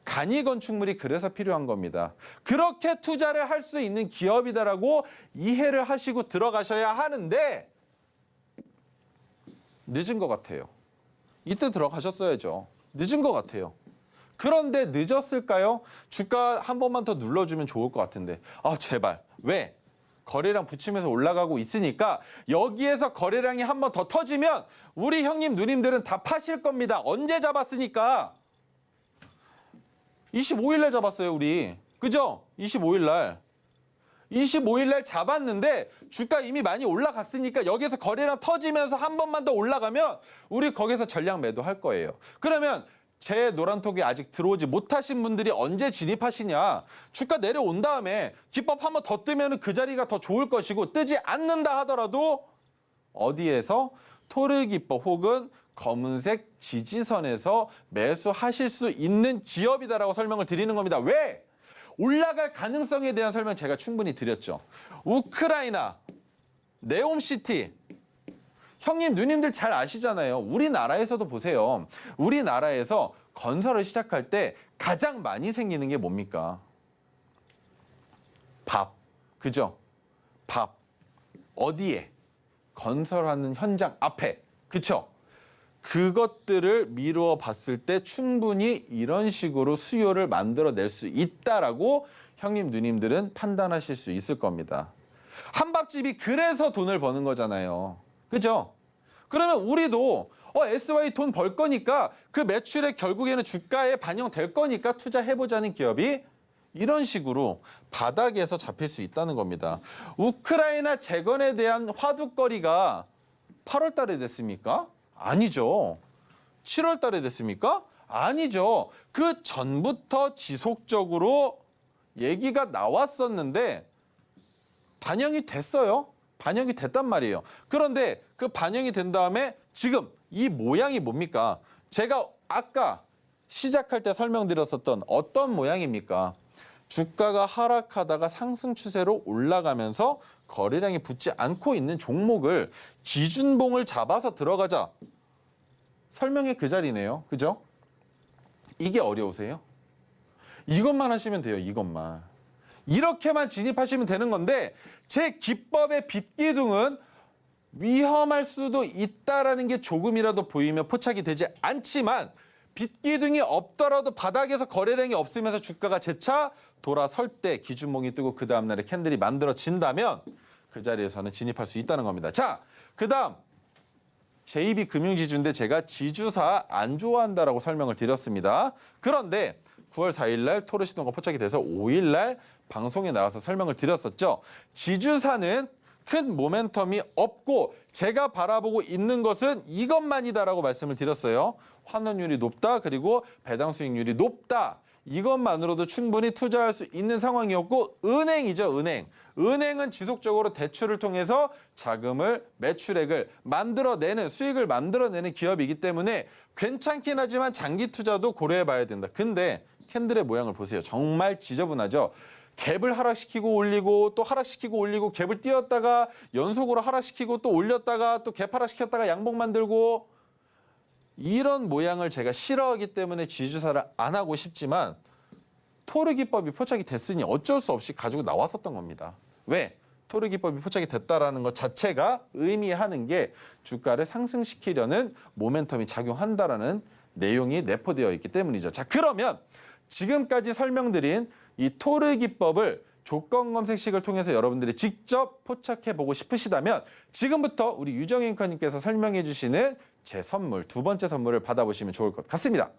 간이 건축물이 그래서 필요한 겁니다. 그렇게 투자를 할 수 있는 기업이다라고 이해를 하시고 들어가셔야 하는데 늦은 것 같아요. 이때 들어가셨어야죠. 늦은 것 같아요. 그런데 늦었을까요? 주가 한 번만 더 눌러주면 좋을 것 같은데. 아 제발. 왜? 거래량 붙이면서 올라가고 있으니까 여기에서 거래량이 한 번 더 터지면 우리 형님 누님들은 다 파실 겁니다. 언제 잡았으니까? 25일 날 잡았어요 우리. 그죠? 25일 날. 25일 날 잡았는데 주가 이미 많이 올라갔으니까 여기서 거래량 터지면서 한 번만 더 올라가면 우리 거기서 전량 매도할 거예요. 그러면 제 노란톡에 아직 들어오지 못하신 분들이 언제 진입하시냐. 주가 내려온 다음에 기법 한 번 더 뜨면 그 자리가 더 좋을 것이고 뜨지 않는다 하더라도 어디에서 토르 기법 혹은 검은색 지지선에서 매수하실 수 있는 기업이다라고 설명을 드리는 겁니다. 왜? 올라갈 가능성에 대한 설명 제가 충분히 드렸죠. 우크라이나, 네옴시티. 형님, 누님들 잘 아시잖아요. 우리나라에서도 보세요. 우리나라에서 건설을 시작할 때 가장 많이 생기는 게 뭡니까? 밥. 그죠? 밥. 어디에? 건설하는 현장 앞에. 그쵸? 그것들을 미루어 봤을 때 충분히 이런 식으로 수요를 만들어낼 수 있다라고 형님, 누님들은 판단하실 수 있을 겁니다. 한밥집이 그래서 돈을 버는 거잖아요. 그죠? 그러면 우리도 SY 돈 벌 거니까 그 매출에 결국에는 주가에 반영될 거니까 투자해보자는 기업이 이런 식으로 바닥에서 잡힐 수 있다는 겁니다. 우크라이나 재건에 대한 화두거리가 8월 달에 됐습니까? 아니죠. 7월 달에 됐습니까? 아니죠. 그 전부터 지속적으로 얘기가 나왔었는데 반영이 됐어요. 반영이 됐단 말이에요. 그런데 그 반영이 된 다음에 지금 이 모양이 뭡니까? 제가 아까 시작할 때 설명드렸었던 어떤 모양입니까? 주가가 하락하다가 상승 추세로 올라가면서 거래량이 붙지 않고 있는 종목을 기준봉을 잡아서 들어가자. 설명의 그 자리네요. 그죠? 이게 어려우세요? 이것만 하시면 돼요. 이것만. 이렇게만 진입하시면 되는 건데 제 기법의 빗기둥은 위험할 수도 있다라는 게 조금이라도 보이면 포착이 되지 않지만 빗기둥이 없더라도 바닥에서 거래량이 없으면서 주가가 재차 돌아설 때 기준봉이 뜨고 그 다음날에 캔들이 만들어진다면 그 자리에서는 진입할 수 있다는 겁니다. 자, 그 다음 JB 금융지주인데 제가 지주사 안 좋아한다라고 설명을 드렸습니다. 그런데 9월 4일 날 토르 시동가 포착이 돼서 5일 날 방송에 나와서 설명을 드렸었죠. 지주사는 큰 모멘텀이 없고 제가 바라보고 있는 것은 이것만이다라고 말씀을 드렸어요. 환원율이 높다. 그리고 배당 수익률이 높다. 이것만으로도 충분히 투자할 수 있는 상황이었고 은행이죠. 은행. 은행은 지속적으로 대출을 통해서 자금을 매출액을 만들어내는 수익을 만들어내는 기업이기 때문에 괜찮긴 하지만 장기 투자도 고려해 봐야 된다. 근데 캔들의 모양을 보세요. 정말 지저분하죠. 갭을 하락시키고 올리고 또 하락시키고 올리고 갭을 띄웠다가 연속으로 하락시키고 또 올렸다가 또 갭 하락시켰다가 양봉 만들고 이런 모양을 제가 싫어하기 때문에 지주사를 안 하고 싶지만 토르 기법이 포착이 됐으니 어쩔 수 없이 가지고 나왔었던 겁니다. 왜? 토르 기법이 포착이 됐다라는 것 자체가 의미하는 게 주가를 상승시키려는 모멘텀이 작용한다라는 내용이 내포되어 있기 때문이죠. 자, 그러면 지금까지 설명드린 이 토르 기법을 조건 검색식을 통해서 여러분들이 직접 포착해보고 싶으시다면 지금부터 우리 유정혜 앵커님께서 설명해 주시는 제 선물, 두 번째 선물을 받아보시면 좋을 것 같습니다.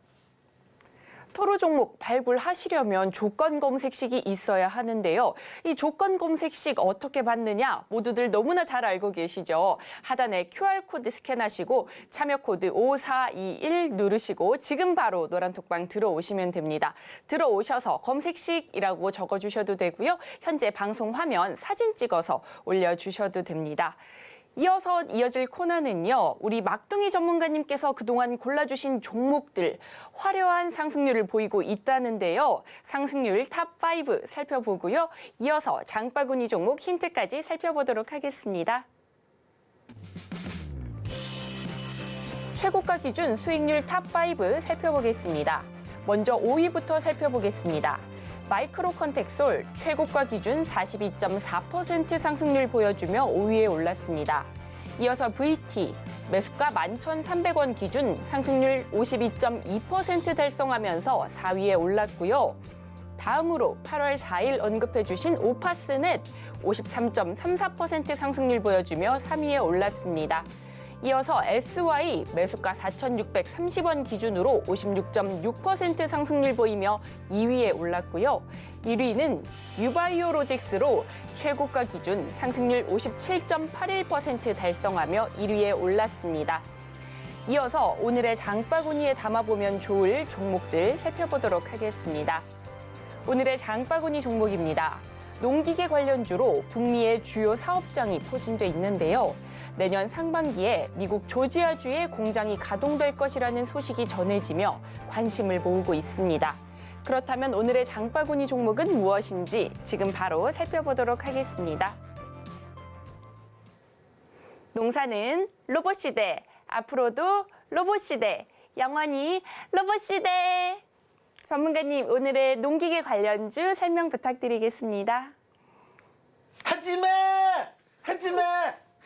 토르 종목 발굴하시려면 조건 검색식이 있어야 하는데요. 이 조건 검색식 어떻게 받느냐 모두들 너무나 잘 알고 계시죠. 하단에 QR코드 스캔하시고 참여 코드 5421 누르시고 지금 바로 노란톡방 들어오시면 됩니다. 들어오셔서 검색식이라고 적어주셔도 되고요. 현재 방송 화면 사진 찍어서 올려주셔도 됩니다. 이어서 이어질 코너는요. 우리 막둥이 전문가님께서 그동안 골라주신 종목들 화려한 상승률을 보이고 있다는데요. 상승률 탑5 살펴보고요. 이어서 장바구니 종목 힌트까지 살펴보도록 하겠습니다. 최고가 기준 수익률 탑5 살펴보겠습니다. 먼저 5위부터 살펴보겠습니다. 마이크로 컨택솔 최고가 기준 42.4% 상승률 보여주며 5위에 올랐습니다. 이어서 VT 매수가 11,300원 기준 상승률 52.2% 달성하면서 4위에 올랐고요. 다음으로 8월 4일 언급해 주신 오파스넷 53.34% 상승률 보여주며 3위에 올랐습니다. 이어서 SY 매수가 4,630원 기준으로 56.6% 상승률 보이며 2위에 올랐고요. 1위는 유바이오로직스로 최고가 기준 상승률 57.81% 달성하며 1위에 올랐습니다. 이어서 오늘의 장바구니에 담아보면 좋을 종목들 살펴보도록 하겠습니다. 오늘의 장바구니 종목입니다. 농기계 관련주로 북미의 주요 사업장이 포진돼 있는데요. 내년 상반기에 미국 조지아주의 공장이 가동될 것이라는 소식이 전해지며 관심을 모으고 있습니다. 그렇다면 오늘의 장바구니 종목은 무엇인지 지금 바로 살펴보도록 하겠습니다. 농사는 로봇시대, 앞으로도 로봇시대, 영원히 로봇시대. 전문가님, 오늘의 농기계 관련주 설명 부탁드리겠습니다. 하지마! 하지마!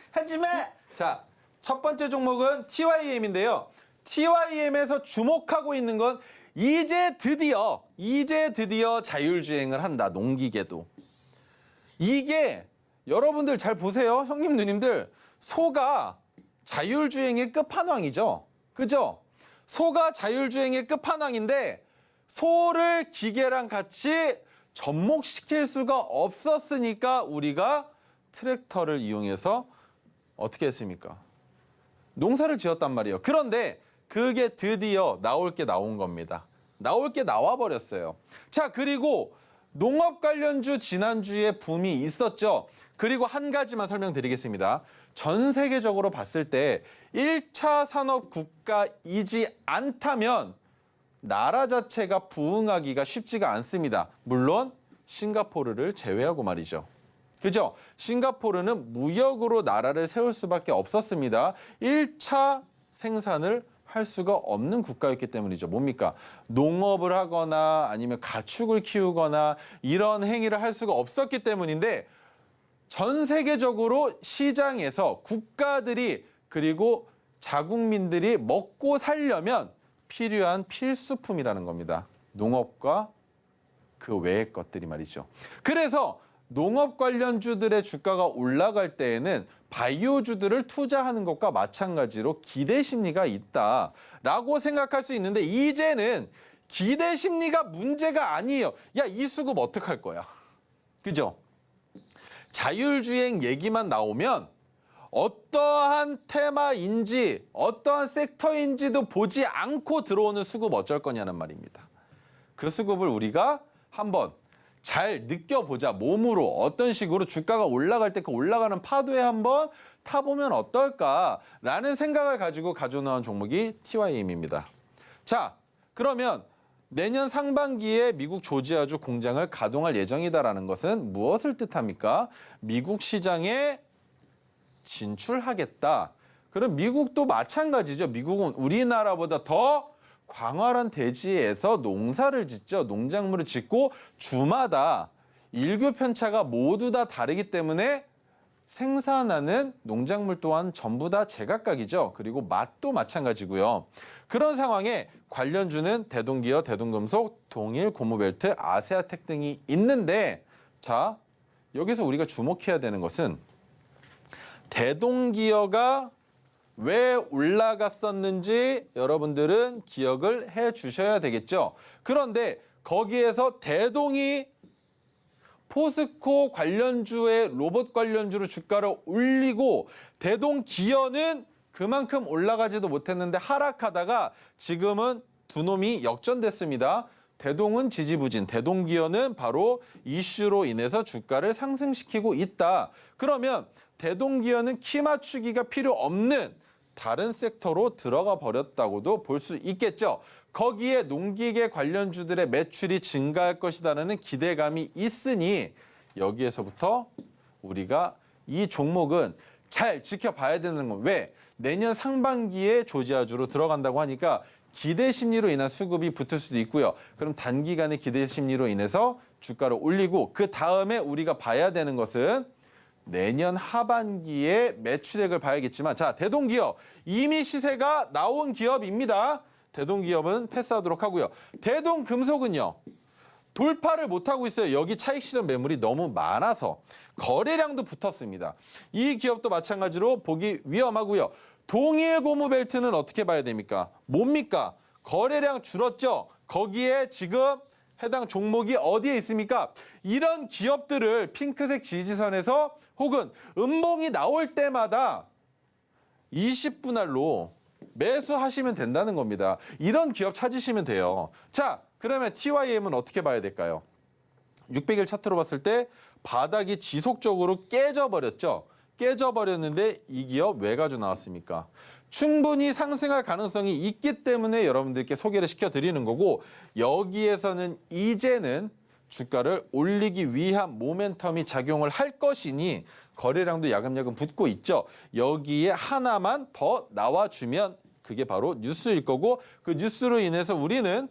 하지마! 자, 첫 번째 종목은 TYM인데요. TYM에서 주목하고 있는 건 이제 드디어 자율주행을 한다, 농기계도. 이게 여러분들 잘 보세요. 형님, 누님들. 소가 자율주행의 끝판왕이죠. 그죠? 소가 자율주행의 끝판왕인데 소를 기계랑 같이 접목시킬 수가 없었으니까 우리가 트랙터를 이용해서 어떻게 했습니까? 농사를 지었단 말이에요. 그런데 그게 드디어 나올 게 나온 겁니다. 나올 게 나와 버렸어요. 자, 그리고 농업 관련주 지난주에 붐이 있었죠. 그리고 한 가지만 설명드리겠습니다. 전 세계적으로 봤을 때 1차 산업 국가이지 않다면 나라 자체가 부흥하기가 쉽지가 않습니다. 물론 싱가포르를 제외하고 말이죠. 그죠? 싱가포르는 무역으로 나라를 세울 수밖에 없었습니다. 1차 생산을 할 수가 없는 국가였기 때문이죠. 뭡니까? 농업을 하거나 아니면 가축을 키우거나 이런 행위를 할 수가 없었기 때문인데 전 세계적으로 시장에서 국가들이 그리고 자국민들이 먹고 살려면 필요한 필수품이라는 겁니다. 농업과 그 외의 것들이 말이죠. 그래서 농업 관련주들의 주가가 올라갈 때에는 바이오주들을 투자하는 것과 마찬가지로 기대 심리가 있다라고 생각할 수 있는데 이제는 기대 심리가 문제가 아니에요. 야, 이 수급 어떡할 거야? 그죠? 자율주행 얘기만 나오면 어떠한 테마인지 어떠한 섹터인지도 보지 않고 들어오는 수급 어쩔 거냐는 말입니다. 그 수급을 우리가 한번 잘 느껴보자. 몸으로 어떤 식으로 주가가 올라갈 때 그 올라가는 파도에 한번 타보면 어떨까라는 생각을 가지고 가져나온 종목이 TYM입니다. 자, 그러면 내년 상반기에 미국 조지아주 공장을 가동할 예정이다라는 것은 무엇을 뜻합니까? 미국 시장에 진출하겠다. 그럼 미국도 마찬가지죠. 미국은 우리나라보다 더 광활한 대지에서 농사를 짓죠. 농작물을 짓고 주마다 일교 편차가 모두 다 다르기 때문에 생산하는 농작물 또한 전부 다 제각각이죠. 그리고 맛도 마찬가지고요. 그런 상황에 관련주는 대동기어, 대동금속, 동일, 고무벨트, 아세아텍 등이 있는데 자, 여기서 우리가 주목해야 되는 것은 대동기어가 왜 올라갔었는지 여러분들은 기억을 해 주셔야 되겠죠. 그런데 거기에서 대동이 포스코 관련주의 로봇 관련주로 주가를 올리고 대동기어는 그만큼 올라가지도 못했는데 하락하다가 지금은 두 놈이 역전됐습니다. 대동은 지지부진, 대동기어는 바로 이슈로 인해서 주가를 상승시키고 있다. 그러면 대동기어는 키 맞추기가 필요 없는 다른 섹터로 들어가 버렸다고도 볼 수 있겠죠. 거기에 농기계 관련주들의 매출이 증가할 것이라는 기대감이 있으니 여기에서부터 우리가 이 종목은 잘 지켜봐야 되는 건 왜? 내년 상반기에 조지아주로 들어간다고 하니까 기대 심리로 인한 수급이 붙을 수도 있고요. 그럼 단기간의 기대 심리로 인해서 주가를 올리고 그 다음에 우리가 봐야 되는 것은 내년 하반기에 매출액을 봐야겠지만 자, 대동기업 이미 시세가 나온 기업입니다. 대동기업은 패스하도록 하고요. 대동금속은요. 돌파를 못하고 있어요. 여기 차익 실현 매물이 너무 많아서 거래량도 붙었습니다. 이 기업도 마찬가지로 보기 위험하고요. 동일 고무벨트는 어떻게 봐야 됩니까? 뭡니까? 거래량 줄었죠. 거기에 지금 해당 종목이 어디에 있습니까? 이런 기업들을 핑크색 지지선에서 혹은 음봉이 나올 때마다 20분할로 매수하시면 된다는 겁니다. 이런 기업 찾으시면 돼요. 자, 그러면 TYM은 어떻게 봐야 될까요? 600일 차트로 봤을 때 바닥이 지속적으로 깨져버렸죠. 깨져버렸는데 이 기업 왜 가지고 나왔습니까? 충분히 상승할 가능성이 있기 때문에 여러분들께 소개를 시켜드리는 거고 여기에서는 이제는 주가를 올리기 위한 모멘텀이 작용을 할 것이니 거래량도 야금야금 붙고 있죠. 여기에 하나만 더 나와주면 그게 바로 뉴스일 거고 그 뉴스로 인해서 우리는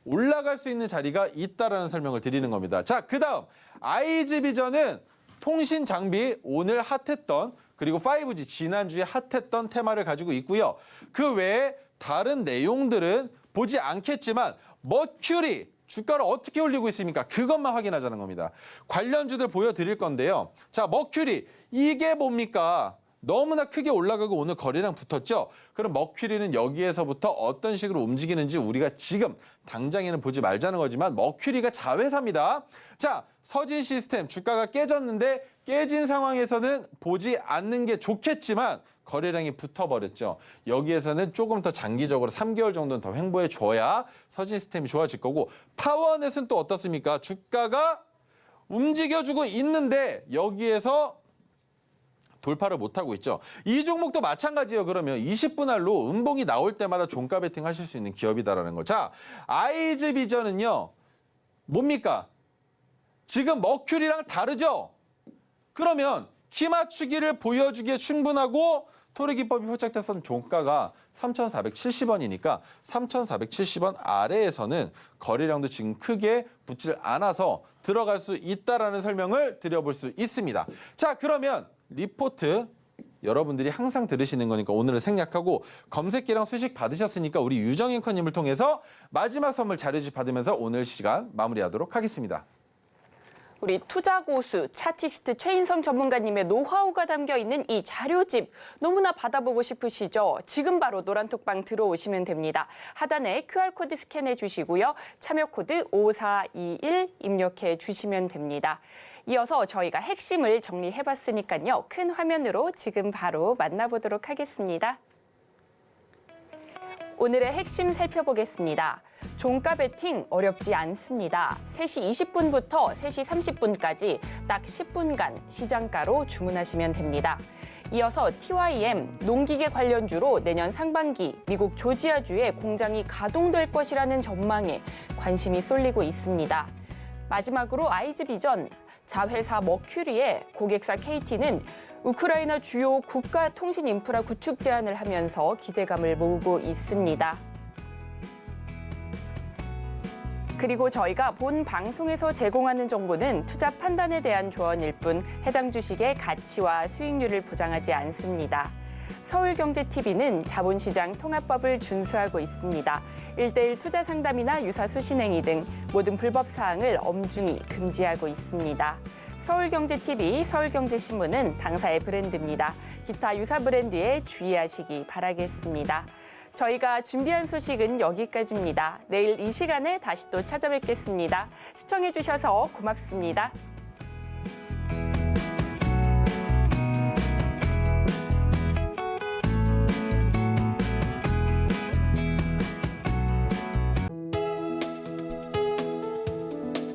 올라갈 수 있는 자리가 있다라는 설명을 드리는 겁니다. 자, 그다음 IG비전은 통신 장비 오늘 핫했던 그리고 5G 지난주에 핫했던 테마를 가지고 있고요. 그 외에 다른 내용들은 보지 않겠지만 머큐리 주가를 어떻게 올리고 있습니까? 그것만 확인하자는 겁니다. 관련주들 보여드릴 건데요. 자, 머큐리 이게 뭡니까? 너무나 크게 올라가고 오늘 거래량 붙었죠? 그럼 머큐리는 여기에서부터 어떤 식으로 움직이는지 우리가 지금 당장에는 보지 말자는 거지만 머큐리가 자회사입니다. 자, 서진 시스템 주가가 깨졌는데 깨진 상황에서는 보지 않는 게 좋겠지만 거래량이 붙어버렸죠. 여기에서는 조금 더 장기적으로 3개월 정도는 더 횡보해 줘야 서진 시스템이 좋아질 거고, 파워넷은 또 어떻습니까? 주가가 움직여주고 있는데 여기에서 돌파를 못하고 있죠. 이 종목도 마찬가지예요. 그러면 20분 할로 음봉이 나올 때마다 종가 베팅 하실 수 있는 기업이다라는 거. 자, 아이즈비전은요. 뭡니까? 지금 머큐리랑 다르죠? 그러면 키 맞추기를 보여주기에 충분하고 토르기법이 포착됐던 종가가 3,470원이니까 3,470원 아래에서는 거래량도 지금 크게 붙질 않아서 들어갈 수 있다라는 설명을 드려볼 수 있습니다. 자, 그러면 리포트 여러분들이 항상 들으시는 거니까 오늘은 생략하고, 검색기랑 수식 받으셨으니까 우리 유정 앵커님을 통해서 마지막 선물 자료집 받으면서 오늘 시간 마무리하도록 하겠습니다. 우리 투자 고수, 차티스트 최인성 전문가님의 노하우가 담겨 있는 이 자료집 너무나 받아보고 싶으시죠? 지금 바로 노란톡방 들어오시면 됩니다. 하단에 QR코드 스캔해 주시고요. 참여 코드 5421 입력해 주시면 됩니다. 이어서 저희가 핵심을 정리해봤으니까요. 큰 화면으로 지금 바로 만나보도록 하겠습니다. 오늘의 핵심 살펴보겠습니다. 종가 베팅 어렵지 않습니다. 3시 20분부터 3시 30분까지 딱 10분간 시장가로 주문하시면 됩니다. 이어서 TYM, 농기계 관련주로 내년 상반기 미국 조지아주에 공장이 가동될 것이라는 전망에 관심이 쏠리고 있습니다. 마지막으로 아이즈비전, 자회사 머큐리의 고객사 KT는 우크라이나 주요 국가 통신 인프라 구축 제안을 하면서 기대감을 모으고 있습니다. 그리고 저희가 본 방송에서 제공하는 정보는 투자 판단에 대한 조언일 뿐 해당 주식의 가치와 수익률을 보장하지 않습니다. 서울경제TV는 자본시장 통합법을 준수하고 있습니다. 1:1 투자 상담이나 유사 수신행위 등 모든 불법 사항을 엄중히 금지하고 있습니다. 서울경제TV, 서울경제신문은 당사의 브랜드입니다. 기타 유사 브랜드에 주의하시기 바라겠습니다. 저희가 준비한 소식은 여기까지입니다. 내일 이 시간에 다시 또 찾아뵙겠습니다. 시청해주셔서 고맙습니다.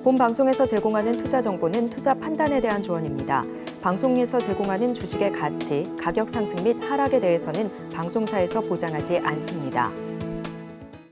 본 방송에서 제공하는 투자 정보는 투자 판단에 대한 조언입니다. 방송에서 제공하는 주식의 가치, 가격 상승 및 하락에 대해서는 방송사에서 보장하지 않습니다.